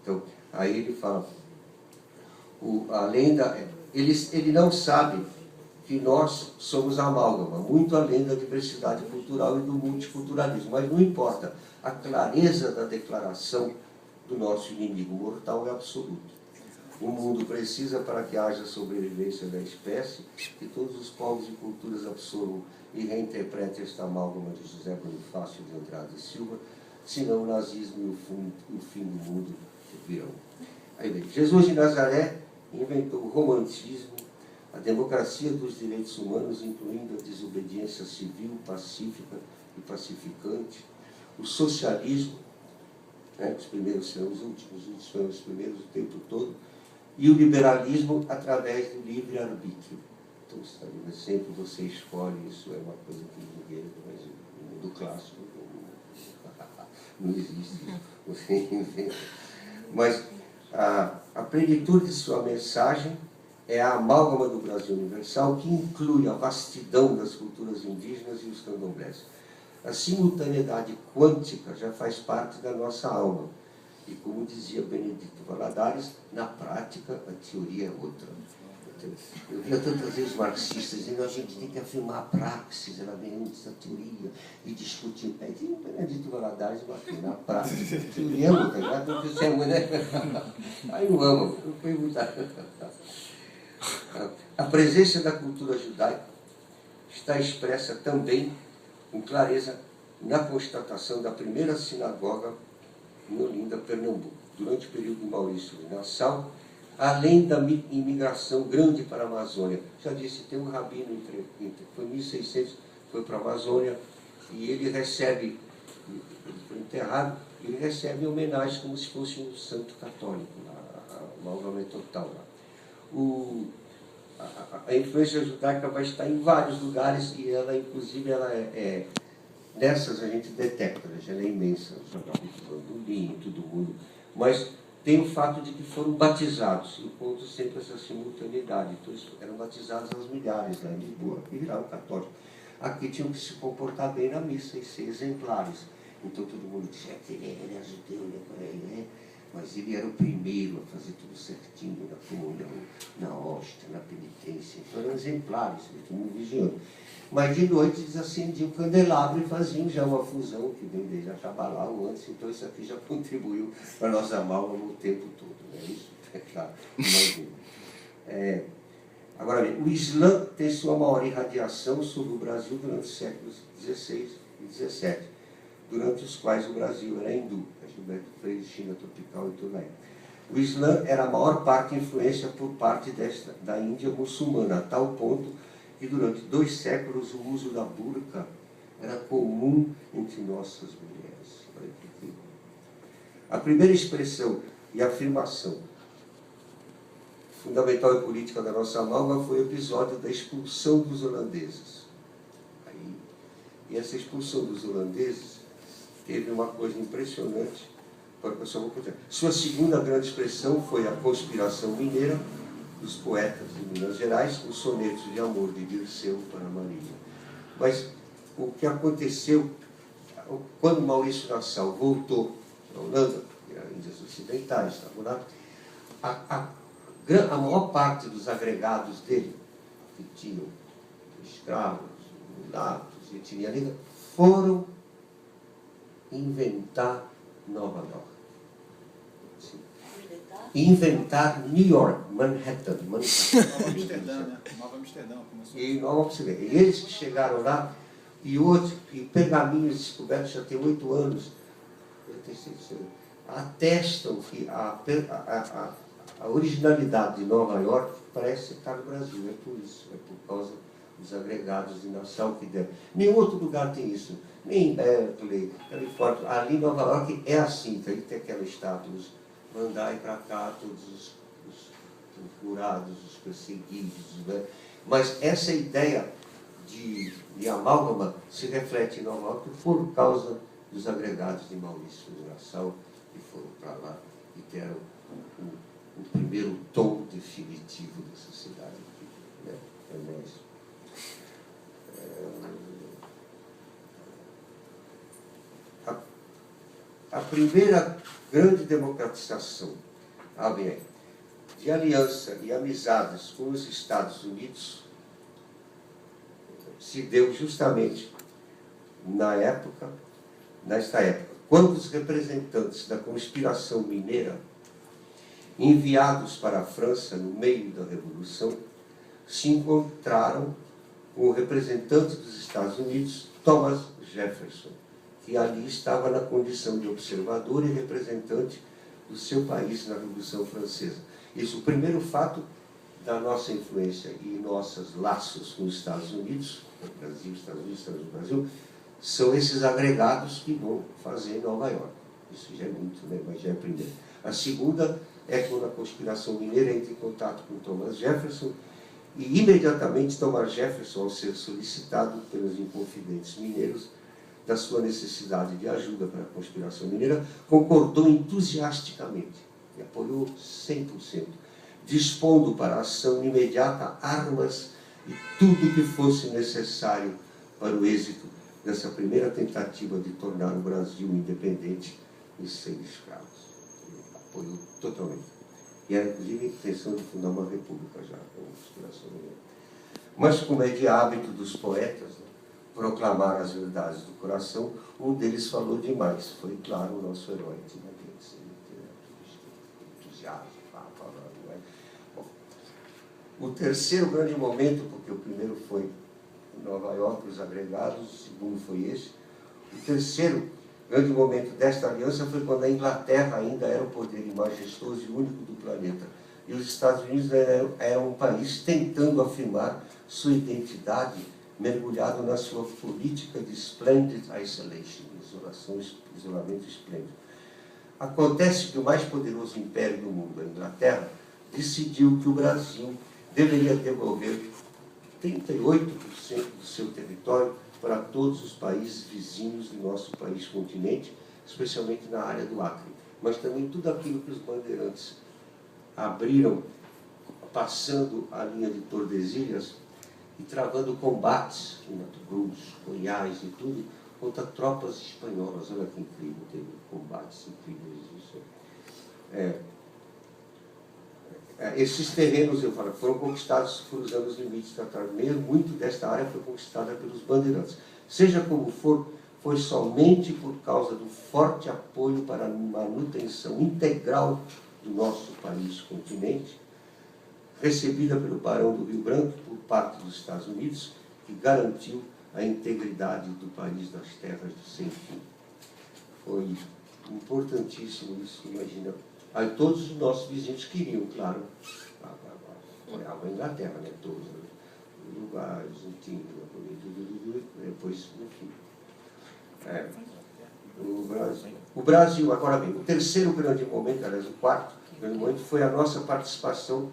Então, aí ele fala, ele não sabe que nós somos a amálgama, muito além da diversidade cultural e do multiculturalismo, mas não importa, a clareza da declaração do nosso inimigo mortal é absoluta. O mundo precisa, para que haja sobrevivência da espécie, que todos os povos e culturas absorvam e reinterpretem esta amálgama de José Bonifácio de Andrade e Silva, senão o nazismo e o fim do mundo virão. Aí vem, Jesus de Nazaré inventou o romantismo, a democracia dos direitos humanos, incluindo a desobediência civil, pacífica e pacificante, o socialismo, né, os primeiros serão os últimos serão os primeiros o tempo todo, e o liberalismo através do livre-arbítrio. Então, sempre você escolhe, isso é uma coisa que ninguém, mas no mundo clássico não existe isso, você inventa. Mas a plenitude de sua mensagem é a amálgama do Brasil universal, que inclui a vastidão das culturas indígenas e os candomblés. A simultaneidade quântica já faz parte da nossa alma. E como dizia Benedito Valadares, na prática a teoria é outra. Eu via tantas vezes marxistas dizendo a gente tem que afirmar a praxis, ela vem antes da teoria, e discutir. Aí tem o Benedito Valadares batendo na prática. A teoria é outra, já não fizemos, né? Aí não amo, eu fui mudar. A presença da cultura judaica está expressa também com clareza na constatação da primeira sinagoga em Olinda, Pernambuco, durante o período de Maurício de Nassau, além da imigração grande para a Amazônia. Já disse, tem um rabino, foi em 1600, foi para a Amazônia, e ele recebe, ele foi enterrado, ele recebe homenagem como se fosse um santo católico, uma obra total lá. A influência judaica vai estar em vários lugares, e ela, inclusive, ela nessas a gente detecta, né? Ela é imensa, os jornalistas do Linho, todo mundo, mas tem o fato de que foram batizados, e ponto sempre essa simultaneidade. Então, eles eram batizados aos milhares lá em Lisboa, e viraram católicos. Aqui tinham que se comportar bem na missa e ser exemplares. Então, todo mundo dizia que ele era judeu, né? Mas ele era o primeiro a fazer tudo certinho, na comunhão, na hóstia, na penitência. Então, eram exemplares, todo mundo vigiando. Mas de noite eles acendiam o candelabro e faziam já uma fusão, que vem desde Achabalau antes, então isso aqui já contribuiu para a nossa amálgama o tempo todo. Né? Isso é claro, imagina. Agora, o Islã tem sua maior irradiação sobre o Brasil durante os séculos XVI e XVII, durante os quais o Brasil era hindu, Gilberto Freire, China tropical e tudo aí. O Islã era a maior parte influência por parte da Índia muçulmana, a tal ponto que durante 2 séculos o uso da burca era comum entre nossas mulheres. Olha que incrível. A primeira expressão e afirmação fundamental e política da nossa amálgama foi o episódio da expulsão dos holandeses. E essa expulsão dos holandeses teve uma coisa impressionante. Sua segunda grande expressão foi a conspiração mineira dos poetas de Minas Gerais, os sonetos de amor de Dirceu para Maria. Mas o que aconteceu, quando Maurício Nassau voltou para a Holanda, que era Índias Ocidentais, a maior parte dos agregados dele, que tinham escravos, mulatos, etnia negra, foram inventar Nova York. Inventar New York, Manhattan. Nova Amsterdã, né? Nova Amsterdã começou. E Nova Amsterdã. E eles que chegaram lá, e pergaminhos descobertos já tem 8 anos, atestam que a originalidade de Nova York parece estar no Brasil. É por isso, é por causa dos agregados de Nassau que deram. Nenhum outro lugar tem isso. Nem Berkeley, Califórnia. Ali em Nova York é assim, tem aquela estátua, mandai para cá todos os curados, os perseguidos. Né? Mas essa ideia de amálgama se reflete em Nova York por causa dos agregados de Maurício de Nassau, que foram para lá e deram o primeiro tom definitivo dessa cidade. Né? É nós. A primeira grande democratização de aliança e amizades com os Estados Unidos se deu justamente nesta época, quando os representantes da conspiração mineira, enviados para a França no meio da Revolução, se encontraram com o representante dos Estados Unidos, Thomas Jefferson, que ali estava na condição de observador e representante do seu país na Revolução Francesa. Isso, o primeiro fato da nossa influência e nossos laços com os Estados Unidos, o Brasil, Estados Unidos, Estados Unidos, Brasil, são esses agregados que vão fazer em Nova York. Isso já é muito, né? Mas já é a primeira. A segunda, é quando a conspiração mineira entra em contato com Thomas Jefferson, e imediatamente Thomas Jefferson, ao ser solicitado pelos inconfidentes mineiros da sua necessidade de ajuda para a conspiração mineira, concordou entusiasticamente e apoiou 100%, dispondo para a ação imediata armas e tudo que fosse necessário para o êxito dessa primeira tentativa de tornar o Brasil independente e sem escravos. Ele apoiou totalmente. E era, inclusive, a intenção de fundar uma república já, com a conspiração mineira. Mas, como é de hábito dos poetas, né, proclamar as verdades do coração, um deles falou demais. Foi, claro, o nosso herói, Tiradentes. Entusiasmo, não é? Bom, o terceiro grande momento, porque o primeiro foi em Nova York, os agregados, o segundo foi esse. O terceiro grande momento desta aliança foi quando a Inglaterra ainda era o poder majestoso e único do planeta. E os Estados Unidos eram um país tentando afirmar sua identidade, mergulhado na sua política de splendid isolation, isolamento esplêndido. Acontece que o mais poderoso império do mundo, a Inglaterra, decidiu que o Brasil deveria devolver 38% do seu território para todos os países vizinhos do nosso país continente, especialmente na área do Acre. Mas também tudo aquilo que os bandeirantes abriram, passando a linha de Tordesilhas e travando combates em Mato Grosso, Goiás e tudo, contra tropas espanholas. Olha que incrível, teve combates incríveis. Esses terrenos, eu falo, foram conquistados cruzando os limites tratados. Muito desta área foi conquistada pelos bandeirantes. Seja como for, foi somente por causa do forte apoio para a manutenção integral do nosso país continente, recebida pelo Barão do Rio Branco por parte dos Estados Unidos, que garantiu a integridade do país das terras do sem fim. Foi importantíssimo isso, imagina. Aí todos os nossos vizinhos queriam, claro, apoiavam a Inglaterra, né? Todos, Uruguai, Argentina, depois, enfim. O Brasil, agora bem, o terceiro grande momento, aliás, o quarto grande momento, foi a nossa participação.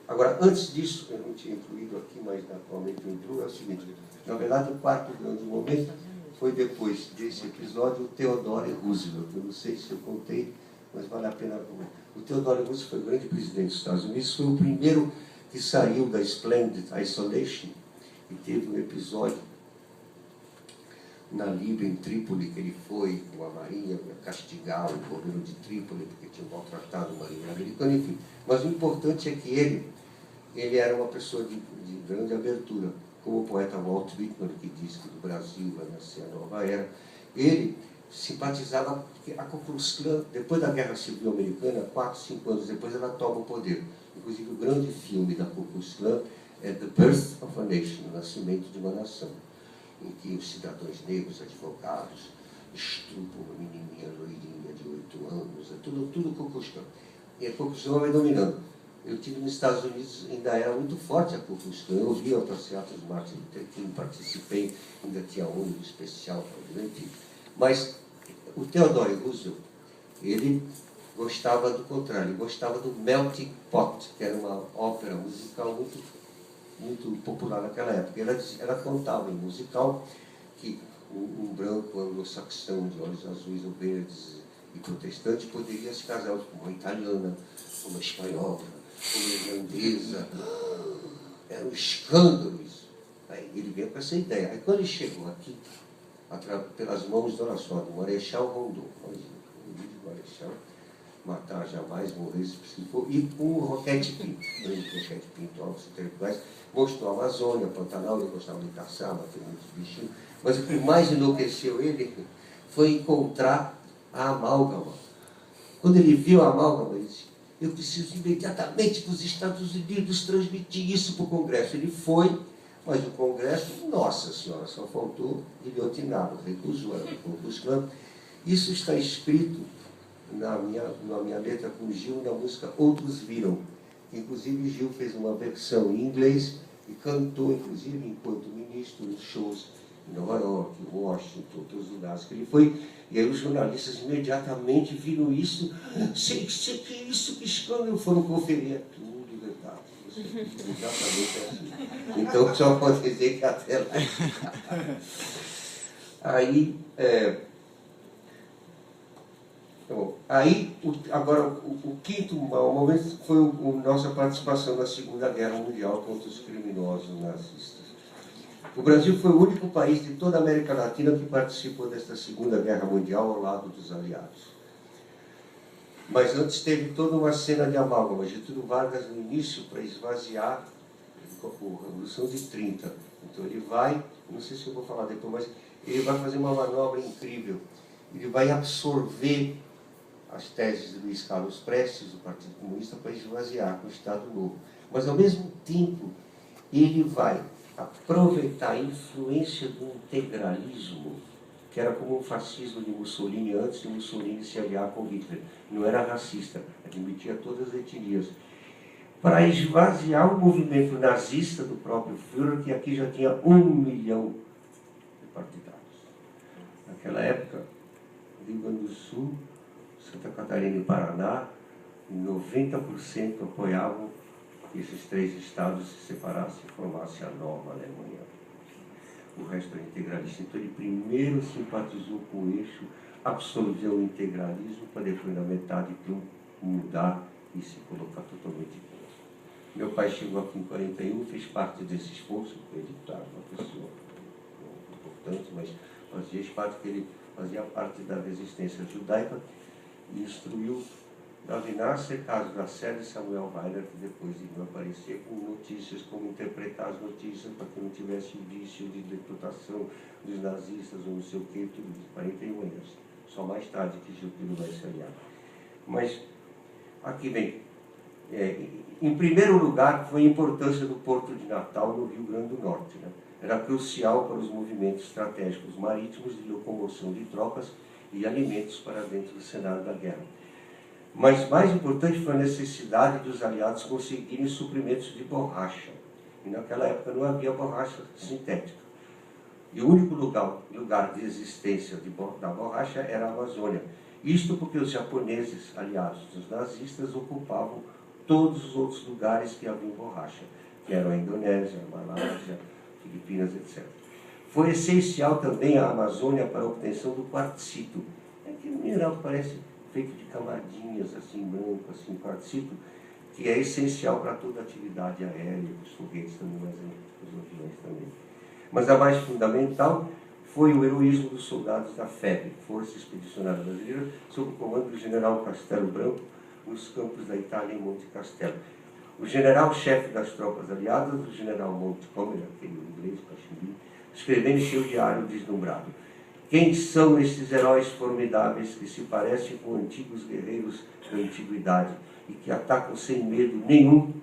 Agora, antes disso, eu não tinha incluído aqui, mas naturalmente entrou, é o seguinte: na verdade, o quarto grande momento foi depois desse episódio, o Theodore Roosevelt. Eu não sei se eu contei, mas vale a pena. O Theodore Roosevelt foi o grande presidente dos Estados Unidos, foi o primeiro que saiu da Splendid Isolation e teve um episódio na Líbia, em Trípoli, que ele foi com a marinha castigar o governo de Trípoli, porque tinha maltratado o marinheiro americano, enfim. Mas o importante é que ele era uma pessoa de grande abertura, como o poeta Walt Whitman, que diz que do Brasil vai nascer a nova era. Ele simpatizava, porque a Ku Klux Klan, depois da Guerra Civil Americana, 4, 5 anos depois, ela toma o poder. Inclusive, o grande filme da Ku Klux Klan é The Birth of a Nation, o Nascimento de uma Nação, em que os cidadãos negros, advogados, estupram uma menininha loirinha de 8 anos, tudo Ku Klux Klan. E a Ku Klux Klan vai dominando. Eu estive nos Estados Unidos, ainda era muito forte a Ku Klux Klan. Eu ouvi a passeata de Martin Luther King, participei, ainda tinha ônibus especial para enfim. Mas o Theodore Roosevelt, ele gostava do contrário, ele gostava do Melting Pot, que era uma ópera musical muito popular naquela época. Ela contava em musical que um branco anglo-saxão de olhos azuis ou verdes e protestante poderia se casar com uma italiana, com uma espanhola, com uma irlandesa. Era um escândalo isso. Aí ele veio com essa ideia. Aí quando ele chegou aqui, pelas mãos, olha só, do Marechal Rondon, o livro do Marechal, matar jamais, morrer se for, e com o Roquete Pinto, Roquete Pinto, altos intelectuais, mostrou a Amazônia, Pantanal, ele gostava de caçar, bater muitos bichinhos, mas o que mais enlouqueceu ele foi encontrar a amálgama. Quando ele viu a amálgama, ele disse: eu preciso imediatamente que os Estados Unidos transmitir isso para o Congresso. Ele foi, mas o Congresso, nossa senhora, só faltou guilhotiná-lo, recusou, era o Ku Klux Klan. Isso está escrito na minha letra com Gil, na música Outros Viram. Inclusive, Gil fez uma versão em inglês e cantou, inclusive, enquanto ministro, nos shows em Nova York, em Washington, em todos os lugares que ele foi. E aí os jornalistas imediatamente viram isso. Sei que isso, que escândalo, foram conferir. É tudo verdade. Exatamente assim. Então, só pode dizer que até lá. Aí, agora, o quinto momento foi a nossa participação na Segunda Guerra Mundial contra os criminosos nazistas. O Brasil foi o único país de toda a América Latina que participou desta Segunda Guerra Mundial ao lado dos aliados. Mas antes teve toda uma cena de amálgama. Getúlio Vargas, no início, para esvaziar a Revolução de 30. Então ele vai, não sei se eu vou falar depois, mas ele vai fazer uma manobra incrível. Ele vai absorver as teses de Luiz Carlos Prestes, do Partido Comunista, para esvaziar com o Estado Novo. Mas, ao mesmo tempo, ele vai aproveitar a influência do integralismo, que era como o fascismo de Mussolini antes de Mussolini se aliar com Hitler. Não era racista, admitia todas as etnias. Para esvaziar o movimento nazista do próprio Führer, que aqui já tinha 1 milhão de partidários. Naquela época, Rio Grande do Sul, Santa Catarina e Paraná, 90% apoiavam que esses 3 estados se separassem e formassem a nova Alemanha. O resto era integralista. Então ele primeiro simpatizou com o eixo, absolveu o integralismo para depois na metade mudar e se colocar totalmente contra. Meu pai chegou aqui em 41, fez parte desse esforço, ele, claro, uma pessoa importante, mas fazia parte da resistência judaica e instruiu Davi Nasser, Carlos Lacerda e Samuel Weiner, que depois iriam aparecer com notícias, como interpretar as notícias para que não tivesse indício de declutação dos nazistas ou não sei o que, tudo isso, 41 anos. Só mais tarde que Getúlio vai se aliar. Mas, aqui vem, em primeiro lugar, foi a importância do Porto de Natal no Rio Grande do Norte. Né? Era crucial para os movimentos estratégicos marítimos de locomoção de tropas e alimentos para dentro do cenário da guerra. Mas mais importante foi a necessidade dos aliados conseguirem suprimentos de borracha. E naquela época não havia borracha sintética. E o único lugar de existência da borracha era a Amazônia. Isto porque os japoneses, aliados dos nazistas, ocupavam todos os outros lugares que haviam borracha, que eram a Indonésia, a Malásia, Filipinas, etc. Foi essencial também a Amazônia para a obtenção do quartzito. É que o mineral parece feito de camadinhas, assim, branco, assim, quartzito, que é essencial para toda a atividade aérea, dos foguetes também, mas dos aviões também. Mas a mais fundamental foi o heroísmo dos soldados da FEB, Força Expedicionária Brasileira, sob o comando do general Castelo Branco, nos campos da Itália em Monte Castelo. O general-chefe das tropas aliadas, o general Montgomery, aquele inglês, Cachimbi, escrevendo em seu diário deslumbrado: quem são esses heróis formidáveis que se parecem com antigos guerreiros da antiguidade e que atacam sem medo nenhum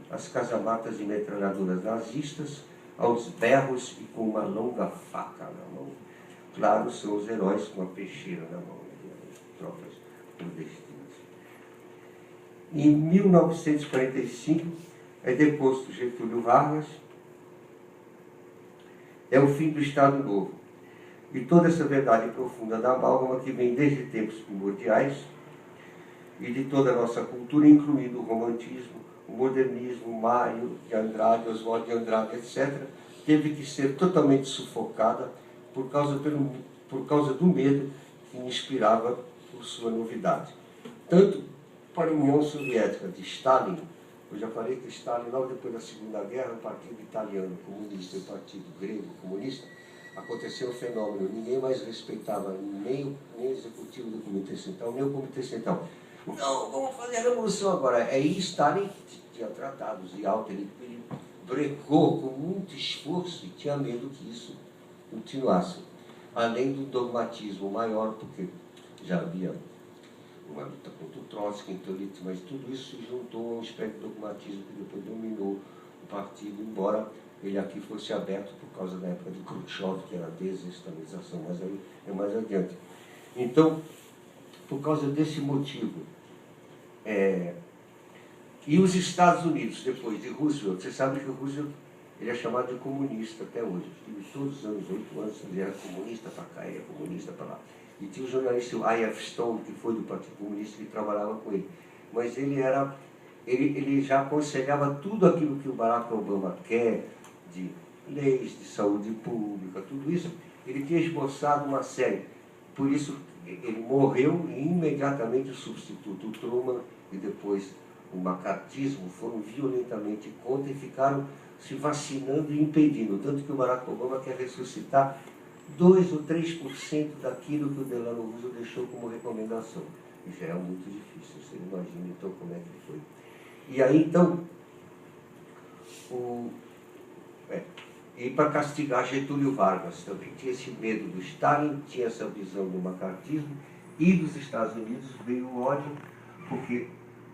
as casamatas e metralhadoras nazistas aos berros e com uma longa faca na mão? Claro, são os heróis com a peixeira na mão, as tropas clandestinas. Em 1945, é deposto Getúlio Vargas, é o fim do Estado Novo. E toda essa verdade profunda da amálgama que vem desde tempos primordiais e de toda a nossa cultura, incluindo o romantismo, o modernismo, Mário de Andrade, Oswald de Andrade, etc., teve que ser totalmente sufocada por causa do medo que inspirava por sua novidade. Tanto para a União Soviética de Stalin, eu já falei que Stalin, logo depois da Segunda Guerra, o Partido Italiano Comunista e o Partido Grego Comunista, aconteceu um fenômeno, ninguém mais respeitava nem o executivo do Comitê Central, nem o Comitê Central. Não, vamos fazer a revolução agora. Aí Stalin tinha tratados de alta, ele brecou com muito esforço e tinha medo que isso continuasse. Além do dogmatismo maior, porque já havia uma luta contra o Trotsky, mas tudo isso se juntou a um espécie de dogmatismo que depois dominou o partido, embora ele aqui fosse aberto por causa da época de Khrushchev, que era a desestabilização, mas aí é mais adiante. Então, por causa desse motivo, e os Estados Unidos, depois de Roosevelt, você sabe que o Roosevelt Ele é chamado de comunista até hoje. Tive todos os anos, 8 anos, ele era comunista para cá, ele era comunista para lá. E tinha o jornalista I.F. Stone, que foi do Partido Comunista, que trabalhava com ele. Mas ele já aconselhava tudo aquilo que o Barack Obama quer, de leis, de saúde pública, tudo isso. Ele tinha esboçado uma série. Por isso, ele morreu e imediatamente o substituto, o Truman, e depois o macartismo, foram violentamente contra e ficaram se vacinando e impedindo. Tanto que o Barack Obama quer ressuscitar 2 ou 3% daquilo que o Delano Roosevelt deixou como recomendação. E já é muito difícil, você imagina então como é que foi. E aí então, e para castigar Getúlio Vargas também, tinha esse medo do Stalin, tinha essa visão do macartismo, e dos Estados Unidos veio o ódio, porque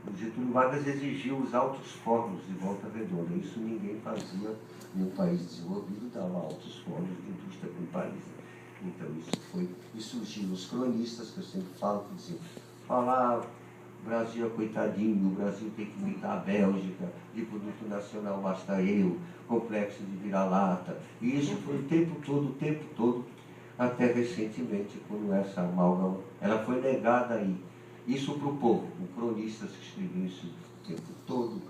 o Getúlio Vargas exigiu os altos fornos de Volta Redonda. Isso ninguém fazia em um país desenvolvido, dava altos fornos de indústria para o país. Então isso surgiu os cronistas, que eu sempre falo, que diziam, o Brasil é coitadinho, o Brasil tem que imitar a Bélgica, de produto nacional basta eu, complexo de vira-lata. E isso foi o tempo todo, até recentemente, quando essa amálgama, ela foi negada aí. Isso para o povo, o cronista que escreveu isso o tempo todo,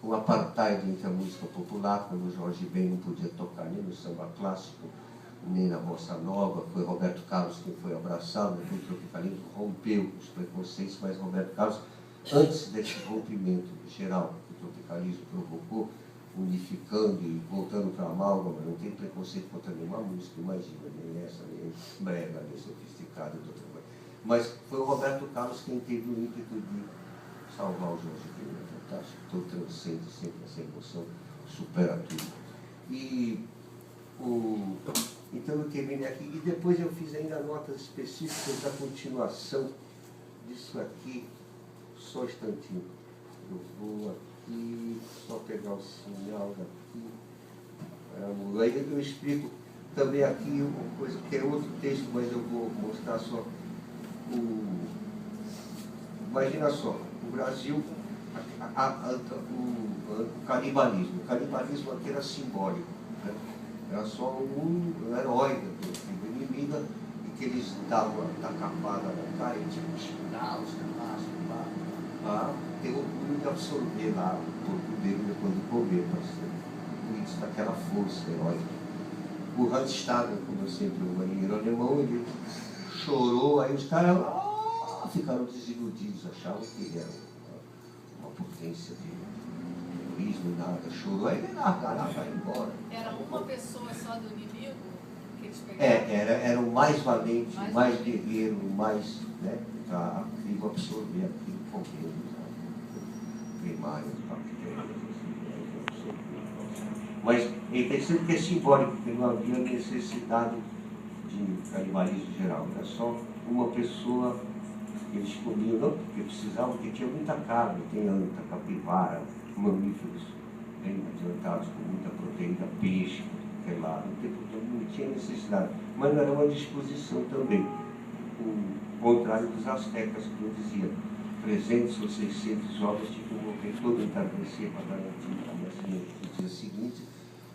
o apartheid entre a música popular, quando o Jorge Ben não podia tocar nem no samba clássico, nem na bossa nova, foi Roberto Carlos quem foi abraçado, o tropicalismo rompeu os preconceitos, mas Roberto Carlos, antes desse rompimento geral que o tropicalismo provocou, unificando e voltando para a amálgama, não tem preconceito contra nenhuma música, imagina, nem essa, nem brega, nem sofisticada, mas foi o Roberto Carlos quem teve o ímpeto de salvar o Jorge Ben, é fantástico, todo transcende sempre essa emoção, supera tudo. Então eu terminei aqui, e depois eu fiz ainda notas específicas da continuação disso aqui, só um instantinho. Eu vou aqui, só pegar o sinal daqui. Aí eu explico também aqui uma coisa, que é outro texto, mas eu vou mostrar só. Imagina só, o Brasil, o canibalismo. O canibalismo aqui era simbólico, né? Era só um herói da tribo inimiga, e que eles davam a tacapada na cara e tinham que xingar os caras para ter orgulho de absorver lá o corpo dele depois de comer, para ser isso daquela força heróica. O Hans Staden, como eu sempre o marinheiro alemão, ele chorou, aí os caras ficaram desiludidos, achavam que ele era uma potência de terrorismo, nada, chorou, aí ele largaram, vai embora. Era uma pessoa só do inimigo que eles pegaram? Era o mais valente, o mais guerreiro, o mais, né, para a tribo absorver aquilo correndo, primário, mas é interessante que é simbólico, porque não havia necessidade de canibalismo geral, era só uma pessoa que eles comiam, não porque precisavam, porque tinha muita carne, tem anta, capivara, mamíferos bem adiantados, com muita proteína, peixe, sei lá, não tinha necessidade, mas não era uma disposição também, o contrário dos astecas, que eu dizia, 300 ou 600 jovens tinham que morrer todo entardecer para garantir o nascimento no dia seguinte,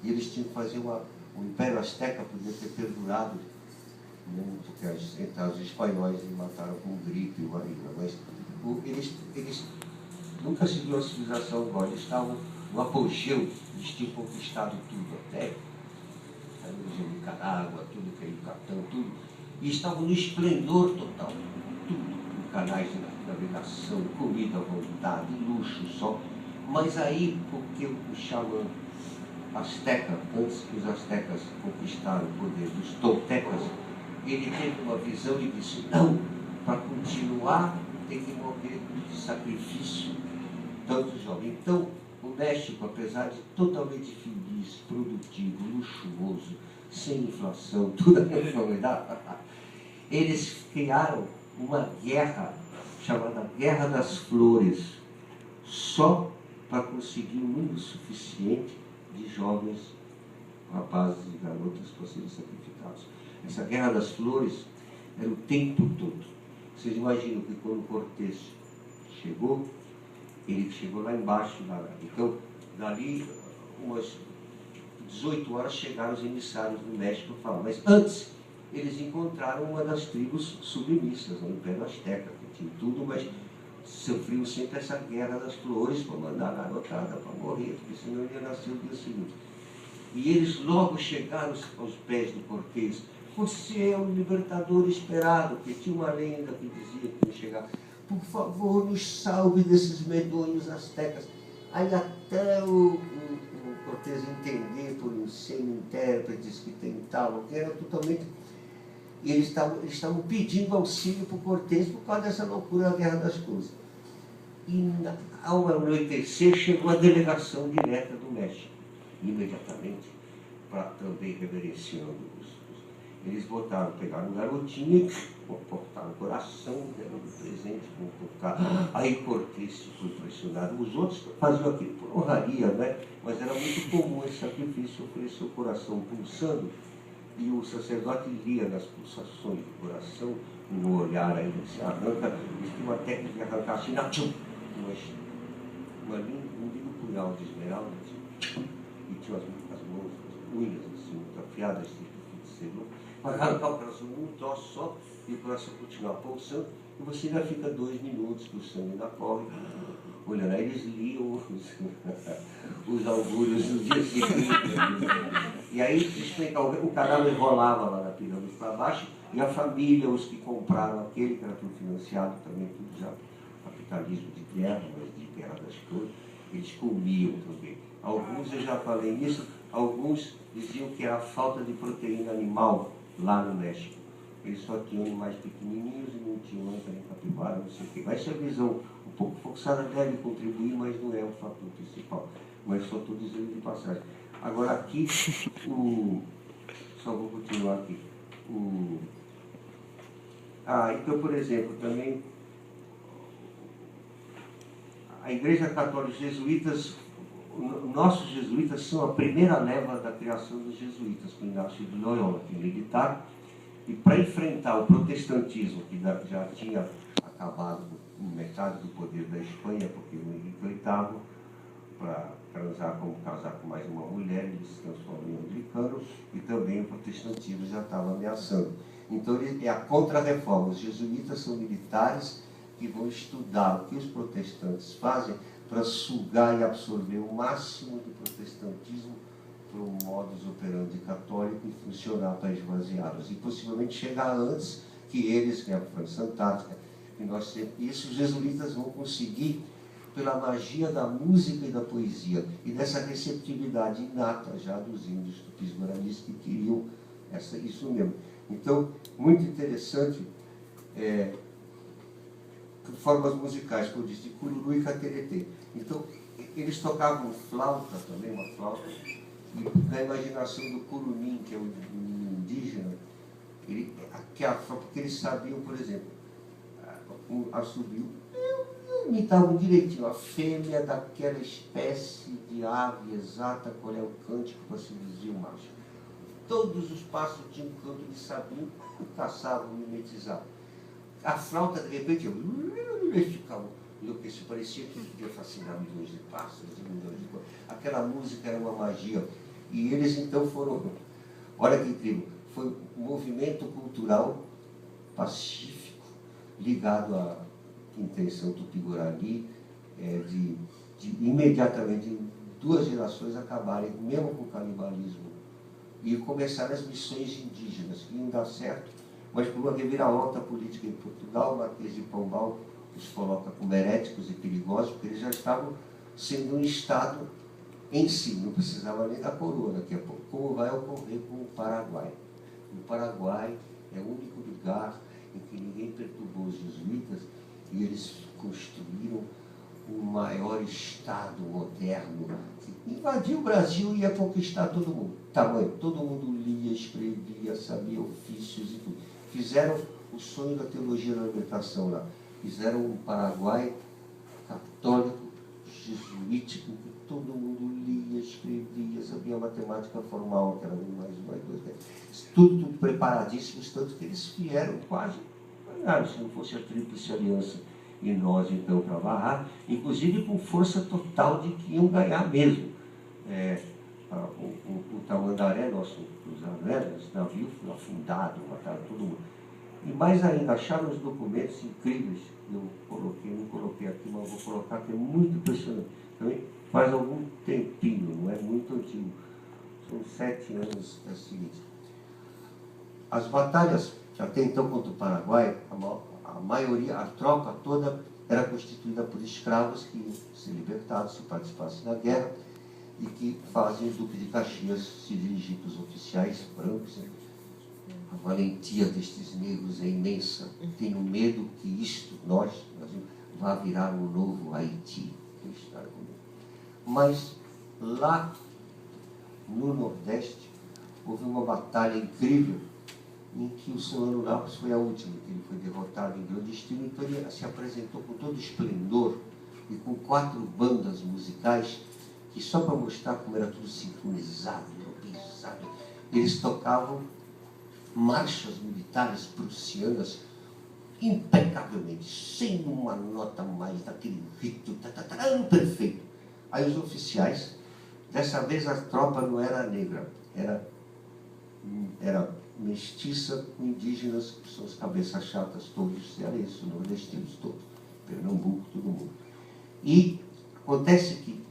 e eles tinham que fazer o Império Azteca podia ter perdurado, né, porque os espanhóis mataram com gripe e varíola, mas eles nunca se viu a civilização igual, eles estavam no apogeu, eles tinham conquistado tudo, até a região de Nicarágua, tudo que é Yucatán, tudo, e estavam no esplendor total, tudo, canais de navegação, comida à vontade, luxo só, mas aí, porque o xamã Azteca, antes que os astecas conquistaram o poder dos toltecas, ele teve uma visão e disse, não, para continuar tem que morrer de sacrifício, tanto jovem. Então, o México, apesar de totalmente feliz, produtivo, luxuoso, sem inflação, tudo a conformidade, eles criaram uma guerra chamada Guerra das Flores, só para conseguir um número suficiente de jovens rapazes e garotas para serem sacrificados. Essa Guerra das Flores era o tempo todo. Vocês imaginam que quando Cortés chegou, ele chegou lá embaixo, então, dali, 18 horas chegaram os emissários do México e falaram, mas antes eles encontraram uma das tribos submissas no Império Azteca, que tinha tudo, mas sofriam sempre essa guerra das flores para mandar a garotada para morrer, porque senão ia nascer o dia seguinte. E eles logo chegaram aos pés do Cortés. Você é o libertador esperado, porque tinha uma lenda que dizia que ia chegar. Por favor, nos salve desses medonhos astecas. Aí até o Cortés entender por semi-intérpretes que tem tal, que era totalmente... E eles estavam pedindo auxílio para o Cortés por causa dessa loucura da Guerra das Cruzes. E ao anoitecer chegou a delegação direta do México. Imediatamente, também reverenciando eles pegaram um garotinho, cortaram o coração, deram um presente, vão tocar. Aí Cortés ficou impressionado. Os outros faziam aquilo por honraria, né? Mas era muito comum esse sacrifício, oferecer o coração pulsando, e o sacerdote lia nas pulsações do coração, no olhar aí, se arranca, eles tinham uma técnica de arrancar assim, um lindo punhal de esmeralda, assim, e tinha as mãos, as unhas assim, muito afiadas, de cenoura, para arrancar o coração num troço só, e o coração continuar pulsando, e você ainda fica 2 minutos que o sangue ainda corre. Olhando, aí eles liam os augúrios no dia seguinte. E aí o cadáver rolava lá na pirâmide para baixo, e a família, os que compraram aquele, que era tudo financiado também, tudo já capitalismo de guerra, mas de guerra das coisas, eles comiam também. Alguns, eu já falei nisso, alguns diziam que era a falta de proteína animal lá no México. Eles só tinham animais pequenininhos e não tinham anta nem capivara, não sei o quê. Mas essa visão um pouco forçada deve contribuir, mas não é o fator principal. Mas só estou dizendo de passagem. Agora aqui, só vou continuar aqui. Então, por exemplo, também a Igreja Católica, os jesuítas, nossos jesuítas são a primeira leva da criação dos jesuítas, com Inácio de Loyola, que é militar, e para enfrentar o protestantismo, que já tinha acabado com metade do poder da Espanha, porque o Henrique VIII, para casar com mais uma mulher, ele se transformou em anglicano, e também o protestantismo já estava ameaçando. Então, é a contra-reforma. Os jesuítas são militares que vão estudar o que os protestantes fazem para sugar e absorver o máximo do protestantismo para um modus operandi católico e funcionar para esvaziá-los. E possivelmente chegar antes que eles, que é a França Antártica, isso os jesuítas vão conseguir pela magia da música e da poesia e dessa receptividade inata já dos índios tupis-guaranis que queriam isso mesmo. Então, muito interessante, formas musicais, como eu disse, de cururu e cateretê. Então, eles tocavam flauta também, uma flauta, e na imaginação do curunim, que é o indígena, porque eles sabiam, por exemplo, um assobio, imitavam direitinho a fêmea daquela espécie de ave exata, qual é o cântico para seduzir o macho. Todos os pássaros tinham um canto de sabino, caçavam, mimetizavam. A flauta, de repente, ficava enlouquecido, parecia que podia fascinar milhões de pássaros e milhões de coisas. Aquela música era uma magia. E eles, então, foram... Olha que incrível. Foi um movimento cultural pacífico, ligado à intenção tupi-guarani, de imediatamente, em 2 gerações, acabarem, mesmo com o canibalismo, e começaram as missões indígenas, que iam dar certo, mas por uma reviravolta política em Portugal, o Marquês de Pombal os coloca como heréticos e perigosos, porque eles já estavam sendo um Estado em si, não precisava nem da coroa daqui a pouco, como vai ocorrer com o Paraguai. O Paraguai é o único lugar em que ninguém perturbou os jesuítas e eles construíram o maior Estado moderno, que invadiu o Brasil e ia conquistar todo mundo. Tamanho, todo mundo lia, escrevia, sabia ofícios e tudo. Fizeram o sonho da teologia da libertação lá. Fizeram um Paraguai católico, jesuítico, que todo mundo lia, escrevia, sabia matemática formal, que era 1 mais 1 mais 2. Né? Tudo preparadíssimos, tanto que eles vieram quase, se não fosse a Tríplice Aliança e nós, então, para varrar, inclusive com força total de que iam ganhar mesmo. o Tamandaré, nosso cruzado, né? Esse navio foi afundado, mataram todo mundo. E mais ainda, acharam os documentos incríveis que eu coloquei, não coloquei aqui, mas vou colocar, que é muito impressionante. Também faz algum tempinho, não é muito antigo. São 7 anos, é o seguinte. As batalhas, até então contra o Paraguai, a maioria, a tropa toda era constituída por escravos que iam ser libertados se participassem da guerra e que fazem o Duque de Caxias se dirigir para os oficiais brancos. A valentia destes negros é imensa. Tenho medo que isto, nós, vá virar um novo Haiti. Mas lá no Nordeste houve uma batalha incrível em que o Solano Lopes foi a última, que ele foi derrotado em grande estilo, então ele se apresentou com todo esplendor e com 4 bandas musicais que, só para mostrar como era tudo sincronizado, organizado, eles tocavam marchas militares prussianas impecavelmente, sem uma nota mais daquele rito, perfeito. Aí os oficiais, dessa vez a tropa não era negra, era mestiça com indígenas, que são os cabeças chatas, todos cearenses, nordestinos, todos, Pernambuco, todo mundo. E acontece que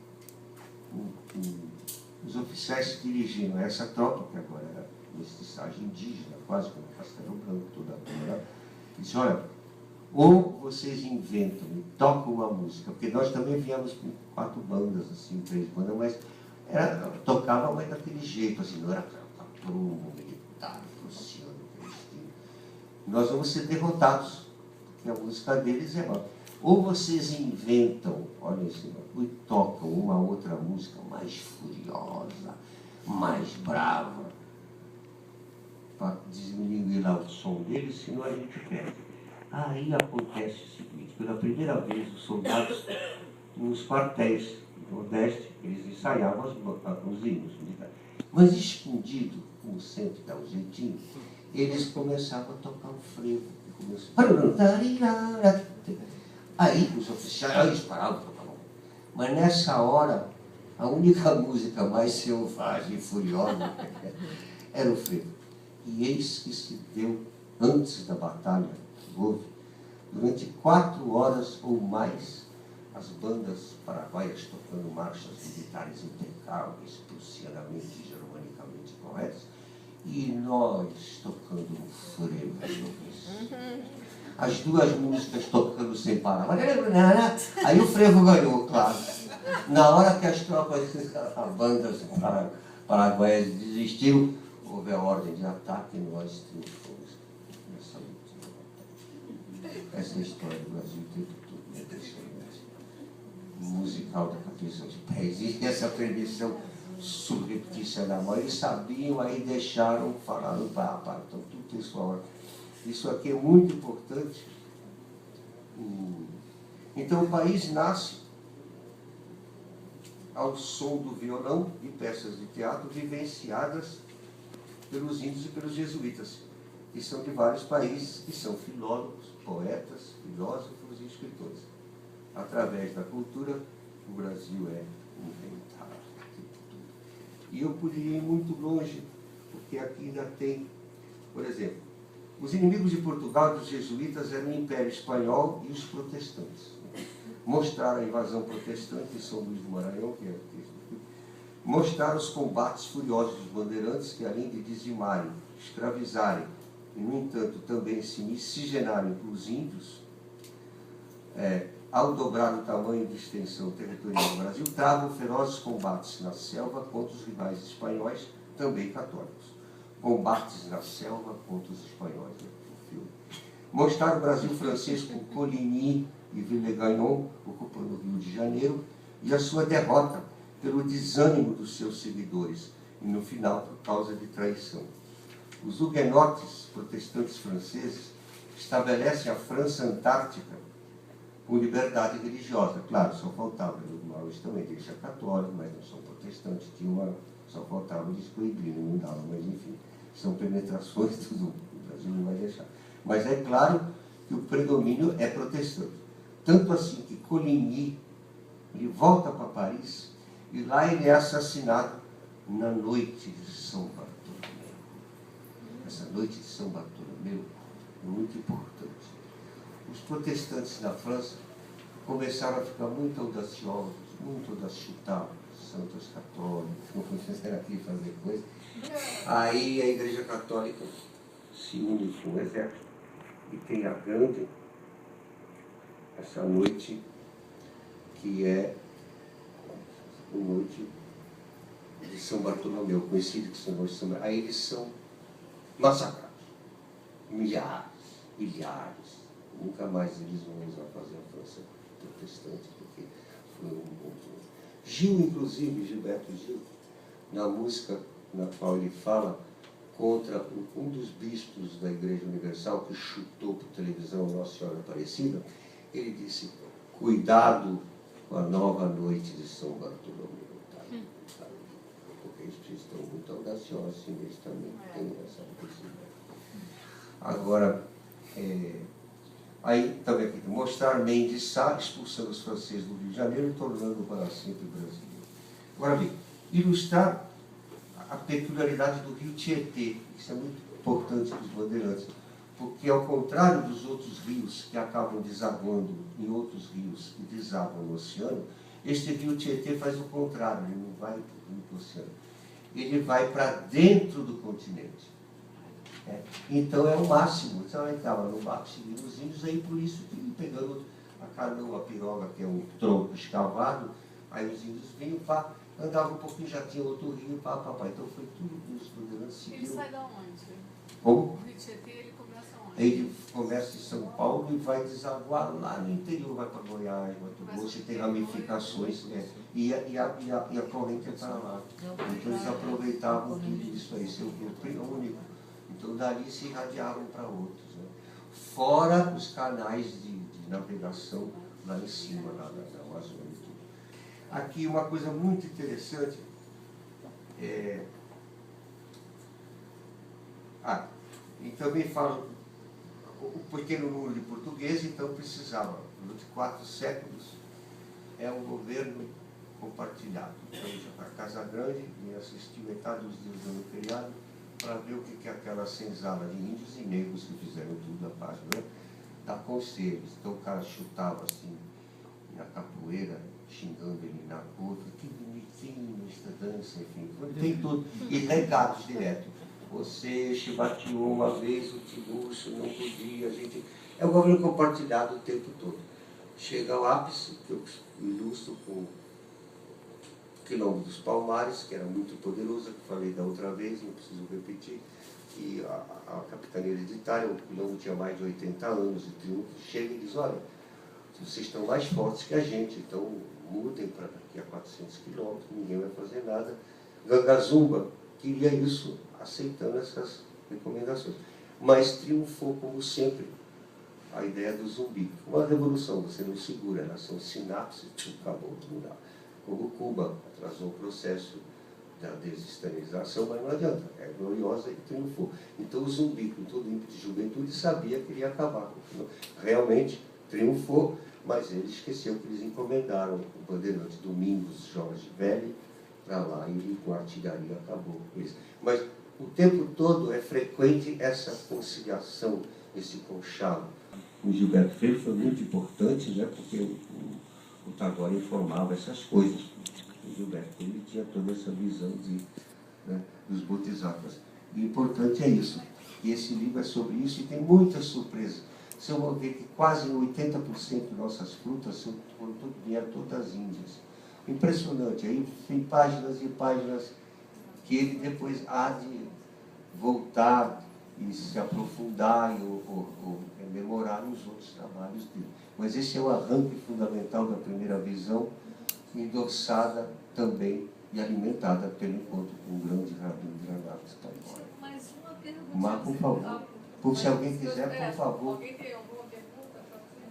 os oficiais se dirigiram a essa tropa, que agora era mestiçagem indígena, quase como Castelo Branco, toda a Câmara, e disse, olha, ou vocês inventam e tocam uma música, porque nós também viemos com 4 bandas, assim, 3 bandas, mas tocava, mas daquele jeito, assim, não era prumo, militar, prussiano, aquele estilo. Nós vamos ser derrotados, porque a música deles é mal. Ou vocês inventam, olha isso, e tocam uma outra música mais furiosa, mais brava, para diminuir lá o som deles, senão a gente perde. Aí acontece o seguinte, pela primeira vez os soldados, nos quartéis do Nordeste, eles ensaiavam os hinos militares. Mas escondido, como sempre dá um jeitinho, eles começavam a tocar um frevo. Aí os oficiais paravam, tocavam. Mas nessa hora, a única música mais selvagem e furiosa era o frevo. E eis que se deu, antes da batalha, houve, durante 4 horas ou mais, as bandas paraguaias tocando marchas militares impecáveis, prussianamente e germanicamente corretas, e nós tocando um frevo. As 2 músicas tocando sem parar. Aí o frevo ganhou, claro. Na hora que as tropas, as bandas paraguaias desistiram, houve a ordem de ataque e nós triunfamos nessa luta. Essa é a história do Brasil o tempo todo, né? Impressionante. Musical da cabeça de pés. E essa permissão subreptícia da mão. Eles sabiam, aí deixaram, falaram, então tudo tem sua hora. Isso aqui é muito importante. Então o país nasce ao som do violão e peças de teatro vivenciadas pelos índios e pelos jesuítas, que são de vários países, que são filólogos, poetas, filósofos e escritores. Através da cultura, o Brasil é inventado. E eu poderia ir muito longe, porque aqui ainda tem, por exemplo, os inimigos de Portugal e dos jesuítas eram o Império Espanhol e os protestantes. Mostraram a invasão protestante em São Luís do Maranhão, que é o texto aqui. Mostraram os combates furiosos dos bandeirantes, que além de dizimarem, escravizarem, e no entanto também se miscigenarem com os índios, ao dobrar o tamanho e extensão territorial do Brasil, travam ferozes combates na selva contra os rivais espanhóis, também católicos. Combates na selva contra os espanhóis, o filme. Mostraram o Brasil francês com Coligny e Villegagnon ocupando o Rio de Janeiro, e a sua derrota pelo desânimo dos seus seguidores, e no final por causa de traição. Os huguenotes, protestantes franceses, estabelecem a França Antártica com liberdade religiosa. Claro, só faltava, os maus também, igreja católica, mas não são protestantes, só faltava eles proibirem, não dava, mas enfim, são penetrações, tudo, o Brasil não vai deixar. Mas é claro que o predomínio é protestante. Tanto assim que Coligny, ele volta para Paris, e lá ele é assassinado na noite de São Bartolomeu. Essa noite de São Bartolomeu é muito importante. Os protestantes na França começaram a ficar muito audaciosos, chutavam santos católicos, não funcionaram aqui fazer coisa. Aí a Igreja Católica se une com o exército e tem a grande, essa noite, que é a noite de São Bartolomeu, conhecido que São Bartolomeu. Aí eles são massacrados. Milhares. Nunca mais eles vão usar fazer a França protestante, porque foi Gil, inclusive, Gilberto Gil, na música na qual ele fala contra um dos bispos da Igreja Universal que chutou por televisão Nossa Senhora Aparecida, ele disse: cuidado com a nova noite de São Bartolomeu. Porque eles estão muito audaciosos, e eles também têm essa possibilidade. Agora, aí também aqui, mostrar Mendes Sá expulsando os franceses do Rio de Janeiro e tornando para sempre brasileiro. Agora bem, ilustrar a peculiaridade do rio Tietê. Isso é muito importante para os bandeirantes, porque ao contrário dos outros rios que acabam desaguando em outros rios que desabam no oceano, este rio Tietê faz o contrário, ele não vai para o oceano, ele vai para dentro do continente. Então é o máximo. Então ele estava no barco seguindo os índios, aí por isso que pegando a canoa, a piroga, que é um tronco escavado, aí os índios vinham, andavam um pouquinho, já tinha outro rio, Então foi tudo que os bandeirantes seguiram. Ele sai da onde? Como? O Rio Tietê, ele começa onde? Ele começa em São Paulo e vai desaguar lá no interior, vai para Goiás, Mato Grosso, e tem ramificações, e a corrente é para lá. Então eles aproveitavam tudo isso aí, seu rio único. Então dali se irradiavam para outros. Fora os canais de navegação lá em cima, lá na Amazônia e tudo. Aqui uma coisa muito interessante e também falam o pequeno número de portugueses, então precisava, durante 4 séculos, um governo compartilhado. Então, a Casa Grande me assistiu metade dos dias do ano feriado para ver o que é aquela senzala de índios e negros que fizeram tudo a página, da conselhos. Então o cara chutava assim, na capoeira, xingando ele na curva, que bonitinho esta dança, enfim, tem tudo. E legados direto. Você chibateou uma vez, o Tiburcio não podia, a gente... É o governo compartilhado o tempo todo. Chega ao ápice, que eu ilustro com o Quilombo dos Palmares, que era muito poderoso, que falei da outra vez, não preciso repetir, e a capitania hereditária, o Quilombo tinha mais de 80 anos de triunfo, chega e diz: olha, vocês estão mais fortes que a gente, então mudem para daqui a 400 quilômetros, ninguém vai fazer nada. Gangazumba queria isso, aceitando essas recomendações, mas triunfou, como sempre, a ideia do zumbi. Uma revolução, você não segura, são sinapses, acabou tudo lá. Como Cuba atrasou o processo da desestabilização, mas não adianta, é gloriosa e triunfou. Então o zumbi, com todo o ímpeto de juventude, sabia que ele ia acabar. Realmente triunfou, mas ele esqueceu que eles encomendaram o bandeirante Domingos Jorge Velho para lá, e ele com a artilharia acabou com isso. Mas o tempo todo é frequente essa conciliação, esse conchavo. O Gilberto Freire foi muito importante, porque o Tagore informava essas coisas. O Gilberto Freire tinha toda essa visão dos bodhisattvas. E o importante é isso. E esse livro é sobre isso e tem muitas surpresas. Você vai ver que quase 80% de nossas frutas vieram todas índias. Impressionante. Aí tem páginas e páginas que ele depois há de voltar e se aprofundar ou rememorar nos outros trabalhos dele. Mas esse é o arranque fundamental da primeira visão, endossada também e alimentada pelo encontro com o grande rabino Granado Tagore. Mais uma pergunta. Mas, por favor, se alguém quiser, por favor. Alguém tem alguma pergunta para fazer?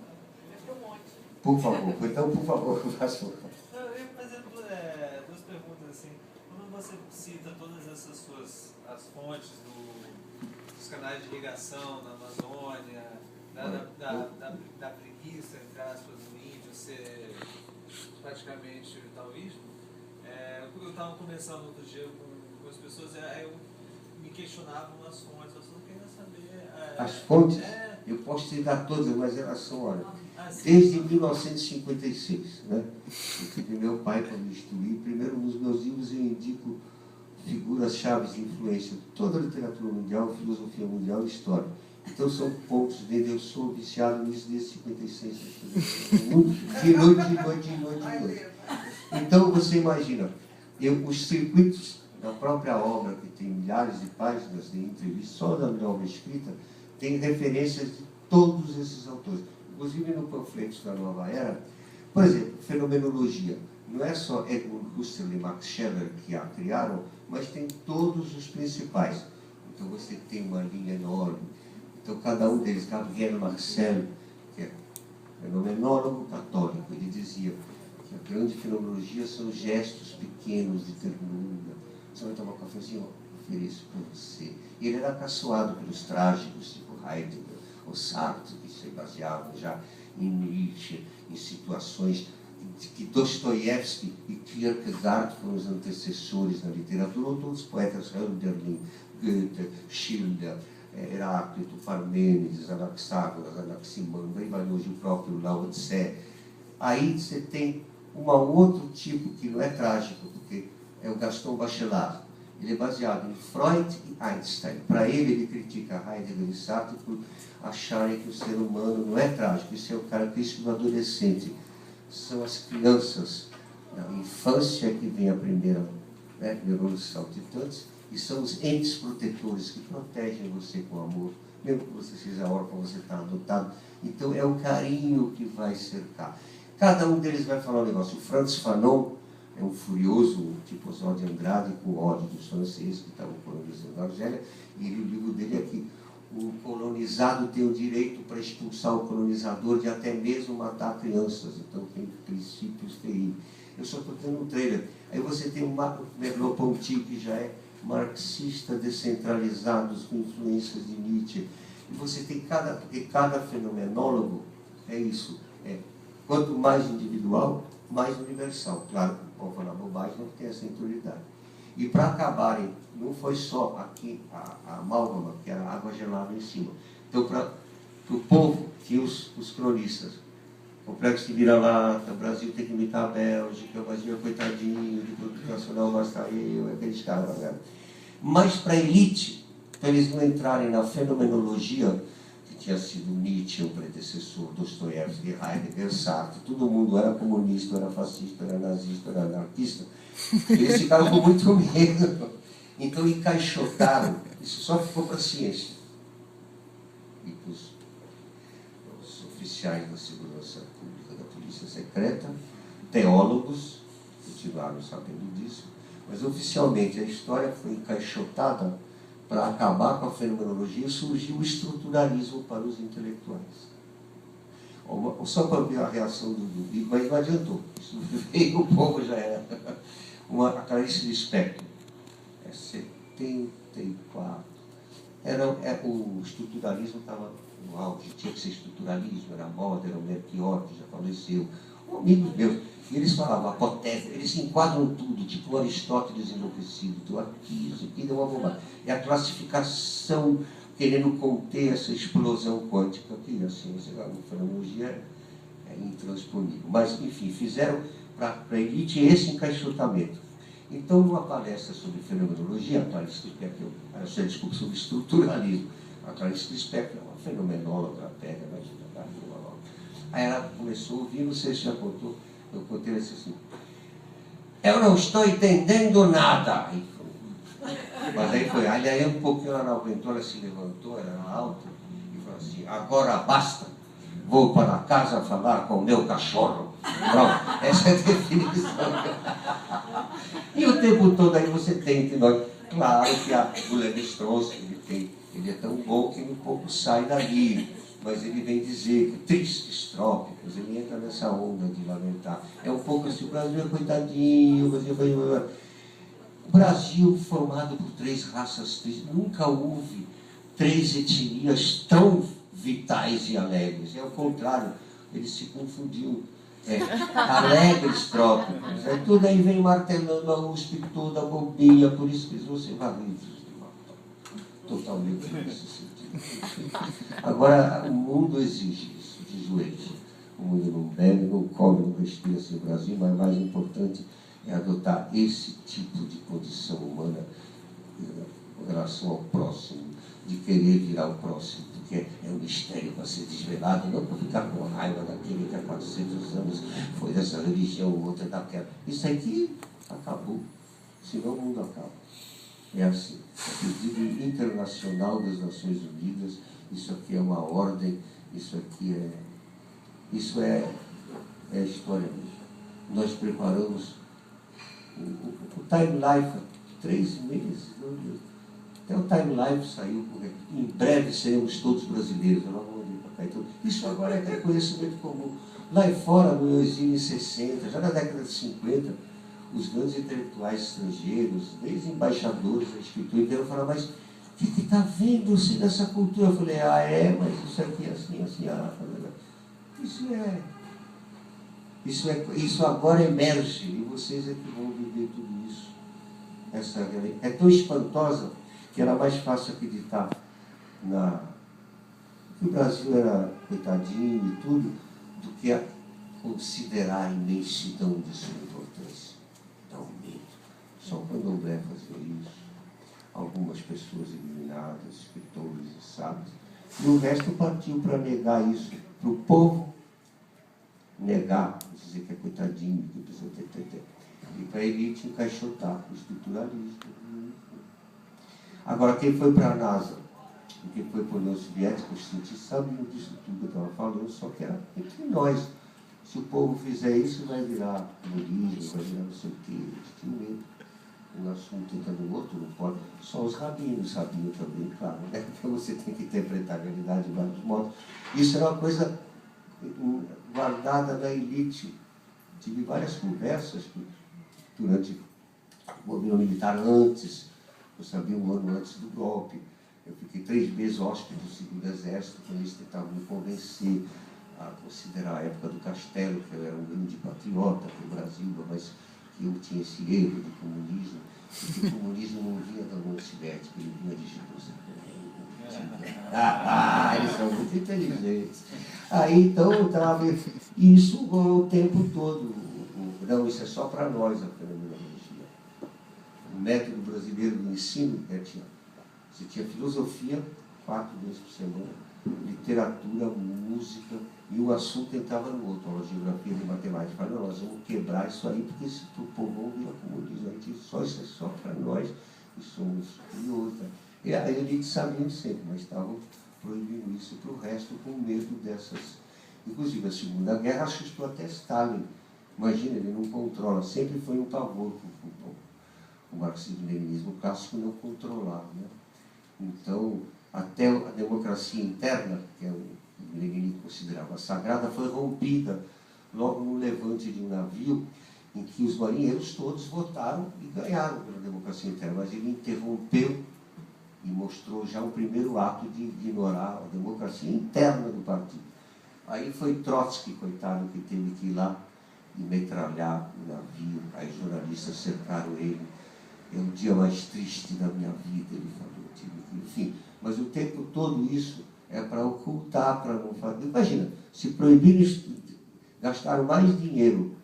Deve ter um monte. Por favor, então, por favor, faça. Eu ia fazer duas perguntas assim. Quando você cita todas essas as fontes dos canais de irrigação na Amazônia, da preguiça, entre aspas, do índio ser praticamente taoísmo, Eu estava conversando outro dia com as pessoas, aí eu me questionava umas fontes, eu só queria saber... As fontes, eu posso te dar todas, mas elas são, olha, sim. desde 1956, né? Porque meu pai, quando me instruí, primeiro nos meus livros eu indico figuras-chave de influência de toda a literatura mundial, filosofia mundial e história. Então são pontos dele, eu sou viciado nisso desde 56, de noite. Então você imagina, os circuitos da própria obra, que tem milhares de páginas de entrevistas, só da minha obra escrita, tem referências de todos esses autores. Inclusive no panfleto da Nova Era, por exemplo, fenomenologia. Não é só Edmund Husserl e Max Scheler que a criaram, mas tem todos os principais. Então você tem uma linha enorme. Então cada um deles, Gabriel Marcel, que é fenomenólogo católico, ele dizia que a grande fenomenologia são gestos pequenos de ternura. Você vai tomar um cafezinho? Ofereço para você. E ele era caçoado pelos trágicos, tipo Heidegger, ou Sartre, que se baseavam já em Nietzsche, em situações que Dostoiévski e Kierkegaard foram os antecessores na literatura, ou todos os poetas, Hölderlin, Goethe, Schiller, Heráclito, Parmênides, Anaxágoras, Anaximandro, aí vai hoje o próprio Lao Tse. Aí você tem um outro tipo que não é trágico, porque é o Gaston Bachelard. Ele é baseado em Freud e Einstein. Para ele critica Heidegger e Sartre por acharem que o ser humano não é trágico. Isso é o característico do adolescente. São as crianças na infância que vem a primeira neuroses saltitantes, e são os entes protetores que protegem você com amor, mesmo que você seja órfão, você está adotado. Então é o carinho que vai cercar. Cada um deles vai falar um negócio. O Frantz Fanon é um furioso, tipo Oswald de Andrade, com ódio dos franceses que estavam colonizando a Argélia, e o livro dele é que o colonizado tem o direito para expulsar o colonizador de até mesmo matar crianças. Então tem princípios terríveis. Eu só estou dando um trailer. Aí você tem o Merleau-Ponty, que já é marxista, descentralizado, com influências de Nietzsche. E você tem cada fenomenólogo, é isso. Quanto mais individual, mais universal. Claro, o povo falar bobagem não tem essa autoridade. E para acabarem, não foi só aqui a amálgama, que era água gelada em cima. Então, para o povo, tinha os cronistas. Complexo de vira-lata, o Brasil tem que imitar a Bélgica, o Brasil é coitadinho, de produto nacional basta eu, aqueles caras. Né? Mas para a elite, para eles não entrarem na fenomenologia, que tinha sido Nietzsche, o predecessor, Dostoiévski, Heidegger, Sartre, todo mundo era comunista, era fascista, era nazista, era anarquista, eles ficaram com muito medo. Então encaixotaram, isso só ficou para a ciência. E para os oficiais da segurança pública, da polícia secreta, teólogos, continuaram sabendo disso, mas oficialmente a história foi encaixotada para acabar com a fenomenologia e surgiu o estruturalismo para os intelectuais. Só para ver a reação do Bico, mas não adiantou. Isso veio, o povo já era. A Clarice Lispector, 74. O estruturalismo estava no auge, tinha que ser estruturalismo, era moda, era o Melchior, que já faleceu. Amigos meus, e eles falavam, apotético, eles enquadram tudo, tipo Aristóteles enlouquecido, então aqui, isso aqui deu uma bobagem. É a classificação querendo conter essa explosão quântica, que a ciência, a fenomenologia é intransponível. Mas, enfim, fizeram para a elite esse encaixotamento. Então, numa palestra sobre fenomenologia, a Clarice Lispector, sobre estruturalismo, a Clarice Lispector é uma fenomenóloga, ela pega, imagina, aí ela começou a ouvir, não sei se já contou, eu contei assim, eu não estou entendendo nada. Mas aí foi, aí um pouquinho ela não aguentou, ela se levantou, ela era alta, e falou assim, agora basta, vou para casa falar com o meu cachorro. Pronto, essa é a definição. E o tempo todo aí você tem que nós, claro que o Levi-Strauss, ele é tão bom que ele um pouco sai dali, mas ele vem dizer que tristes trópicos, ele entra nessa onda de lamentar. É um pouco assim, o Brasil é coitadinho, o Brasil formado por 3 raças tristes, nunca houve 3 etnias tão vitais e alegres. É o contrário, eles se confundiam. Alegres trópicos. Tudo aí vem martelando a USP toda a bobinha, por isso que eles vão ser varridos. Totalmente nesse sentido. Agora, o mundo exige isso, de joelhos. O mundo não bebe, não come, não respira sem o Brasil, mas mais importante é adotar esse tipo de condição humana com relação ao próximo, de querer virar o próximo, porque é um mistério para ser desvelado, não para ficar com raiva daquele que há 400 anos foi dessa religião, ou outra daquela. Isso aqui acabou, senão o mundo acaba. É assim, é pedido internacional das Nações Unidas, isso aqui é uma ordem, isso é história mesmo. Nós preparamos o Time Life há 3 meses, até o Time Life saiu, porque em breve seremos todos brasileiros. Então, isso agora é conhecimento comum. Lá fora, no exílio em 60, já na década de 50, os grandes intelectuais estrangeiros, desde embaixadores da escritura, vieram falar, mas o que está vendo-se dessa cultura? Eu falei, mas isso aqui é assim, isso agora emerge, e vocês é que vão viver tudo isso. Essa é tão espantosa que era mais fácil acreditar que o Brasil era coitadinho e tudo, do que considerar a imensidão de sua importância. Dá um medo. Só o Candomblé fazia isso. Algumas pessoas iluminadas, escritores e sábios. E o resto partiu para negar isso, para o povo negar, dizer que é coitadinho, que precisa ter. E para a elite encaixotar o estruturalismo. Agora, quem foi para a NASA e quem foi para a União Soviética, os cientistas sabiam disso tudo que eu estava falando, só que era entre nós. Se o povo fizer isso, vai virar comunismo, vai virar não sei o quê. Eles tinham medo. Um assunto entra no outro, não pode. Só os rabinos sabiam também, claro, né? Então você tem que interpretar a realidade de vários modos. Isso era uma coisa guardada na elite. Tive várias conversas durante o governo militar antes. Eu sabia 1 ano antes do golpe. Eu fiquei 3 meses hóspede do 2º Exército, quando eles tentavam me convencer a considerar a época do Castelo, que eu era um grande patriota do Brasil, mas que eu tinha esse erro do comunismo, e que o comunismo não vinha da União Soviética, ele vinha de Jerusalém. Eles são muito inteligentes. Aí, então, eu estava... Isso o tempo todo. Não, isso é só para nós, a fenomenologia. O método brasileiro do ensino, você tinha filosofia, 4 vezes por semana, literatura, música, e um assunto entrava no outro, a geografia e matemática. Falei, não, nós vamos quebrar isso aí, porque se o povo vira comunismo, isso é só para nós, e somos superiores. E aí a gente sabia sempre, mas estavam proibindo isso para o resto, com medo dessas. Inclusive, a Segunda Guerra assustou até Stalin. Imagina, ele não controla, sempre foi um pavor o marxismo-leninismo clássico não controlar, né? Então, até a democracia interna, que o Lenin considerava sagrada, foi rompida logo no levante de um navio em que os marinheiros todos votaram e ganharam pela democracia interna, mas ele interrompeu e mostrou já o primeiro ato de ignorar a democracia interna do partido. Aí foi Trotsky, coitado, que teve que ir lá e metralhar o navio, aí jornalistas cercaram ele. É o dia mais triste da minha vida, ele falou. Enfim, mas o tempo todo isso é para ocultar, para não fazer. Imagina, se proibirem, gastaram mais dinheiro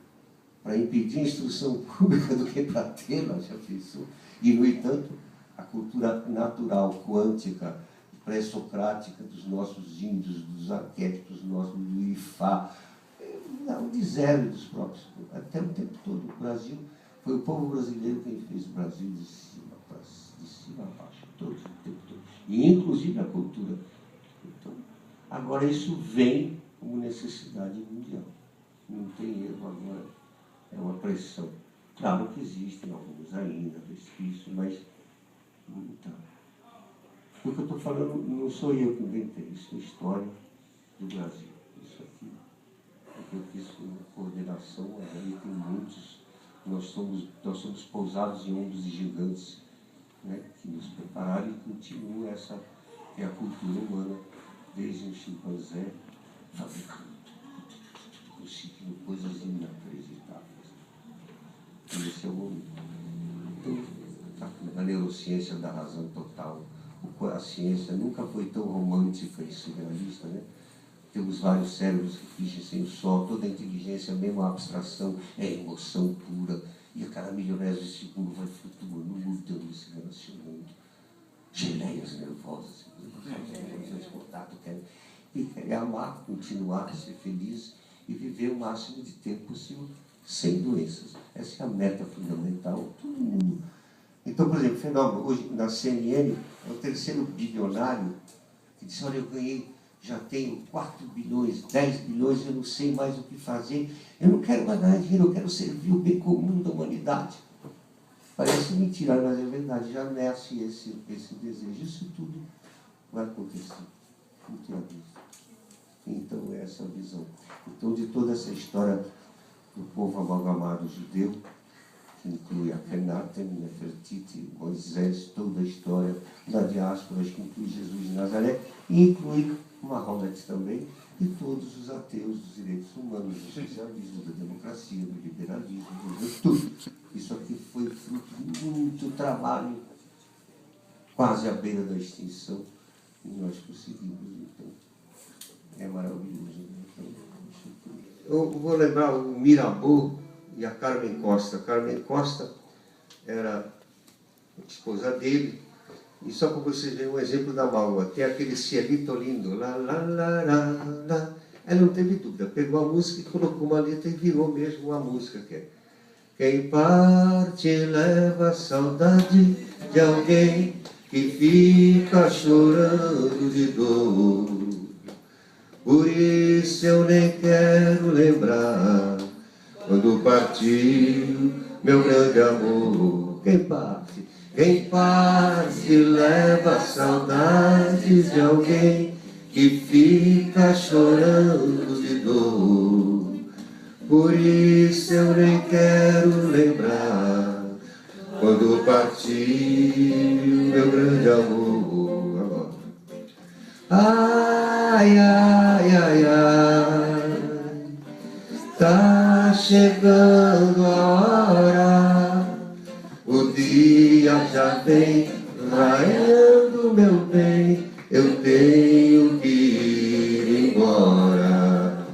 para impedir a instrução pública do que para tê-la, já pensou? E, no entanto, a cultura natural, quântica, pré-socrática dos nossos índios, dos arquétipos nossos, do Ifá, não de zero dos próprios, até o tempo todo. O Brasil, foi o povo brasileiro quem fez o Brasil de cima a baixo, todo o tempo todo. E inclusive a cultura. Então, agora isso vem como necessidade mundial. Não tem erro agora, é uma pressão. Claro que existem alguns ainda, resquícios, mas não está. O que eu estou falando não sou eu que inventei, isso é a história do Brasil. Isso aqui, porque eu fiz uma coordenação, aí tem muitos, nós somos pousados em ombros de gigantes, né, que nos prepararam e continua essa, que é a cultura humana, desde o chimpanzé, sabe, o conseguindo coisas inacreditáveis. Esse é o momento. Então, a neurociência da razão total. A ciência nunca foi tão romântica e surrealista, né? Temos vários cérebros que fingem sem o sol, toda a inteligência, mesmo a abstração, é emoção pura. E a cada milionésimo de segundo vai flutuando, mudando, se relacionando. Geleias nervosas, contato, querem amar, continuar, ser feliz e viver o máximo de tempo possível sem doenças. Essa é a meta fundamental, todo mundo. Então, por exemplo, fenômeno, hoje na CNN, é o terceiro bilionário que disse, olha, eu ganhei, já tenho 4 bilhões, 10 bilhões, eu não sei mais o que fazer, eu não quero mais ganhar dinheiro, eu quero servir o bem comum da humanidade. Parece mentira, mas é verdade, já nasce esse desejo, isso tudo vai acontecer. Muito aviso. Então, essa é a visão. Então, de toda essa história do povo amalgamado judeu, que inclui Akhenaten, Nefertiti, Moisés, toda a história da diáspora, que inclui Jesus de Nazaré, e inclui Mahomet também, e todos os ateus dos direitos humanos, do socialismo, da democracia, do liberalismo, de tudo. Isso aqui foi fruto de muito trabalho, quase à beira da extinção, e nós conseguimos, então, é maravilhoso. Eu vou lembrar o Mirabeau e a Carmen Costa. A Carmen Costa era a esposa dele, e só para vocês verem um exemplo da Malva, tem aquele cielito lindo, lá, lá, lá, lá, lá. Ela não teve dúvida, pegou a música e colocou uma letra e virou mesmo uma música que é: quem parte leva a saudade de alguém que fica chorando de dor. Por isso eu nem quero lembrar quando partiu meu grande amor. Quem parte leva a saudade de alguém que fica chorando de dor. Por isso eu nem quero lembrar quando partiu meu grande amor. Ai, ai, ai, ai, tá chegando a hora, o dia já vem raiando, meu bem, eu tenho que ir embora.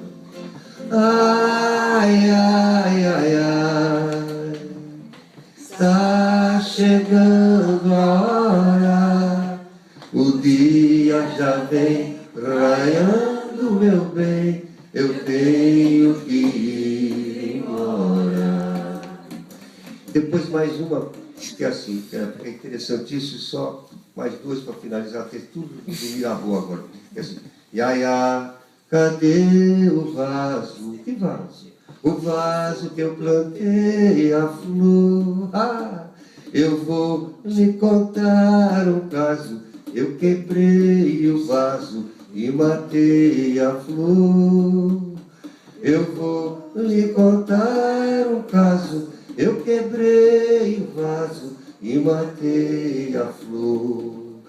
Ai, ai, ai, ai, tá chegando a hora, o dia já vem raiando, meu bem, eu tenho que ir embora. Depois mais uma, que é assim, que é interessantíssimo, só mais duas para finalizar, tem tudo do Mirabeau agora. É assim, Iaiá, cadê o vaso? Que vaso? O vaso que eu plantei a flor. Ah, eu vou lhe contar um caso. Eu quebrei o vaso e matei a flor. Eu vou lhe contar um caso. Eu quebrei o vaso e matei a flor.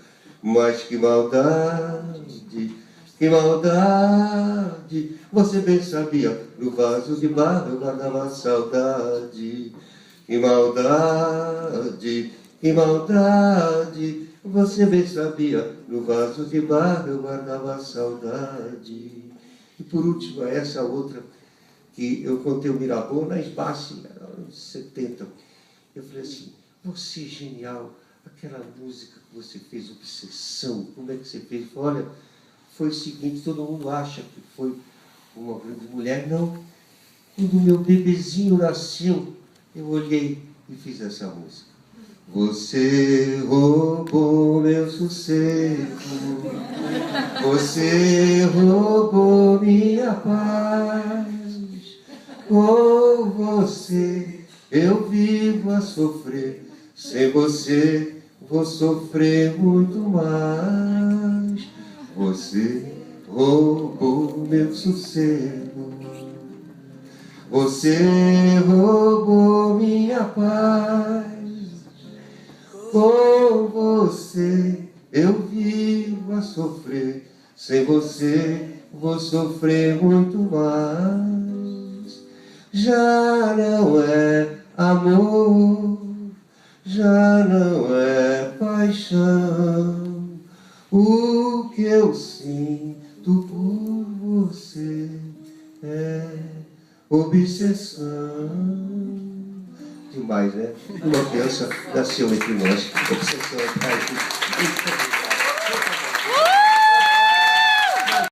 Mas que maldade, que maldade. Você bem sabia, no vaso de barro eu guardava a saudade. Que maldade, que maldade. Você bem sabia, no vaso de barro eu guardava a saudade. E por último, essa outra, que eu contei o Mirabeau na Esbace, anos 70. Eu falei assim, você é genial, aquela música que você fez, Obsessão, como é que você fez? Olha, foi o seguinte, todo mundo acha que foi uma grande mulher. Não, quando meu bebezinho nasceu, eu olhei e fiz essa música. Você roubou meu sossego, você roubou minha paz. Com você eu vivo a sofrer, sem você vou sofrer muito mais. Você roubou meu sossego, você roubou minha paz. Com você eu vivo a sofrer, sem você vou sofrer muito mais. já não é amor, já não é paixão. O que eu sinto por você é obsessão. Demais, né? Uma criança nasceu entre nós. Obsessão, pai.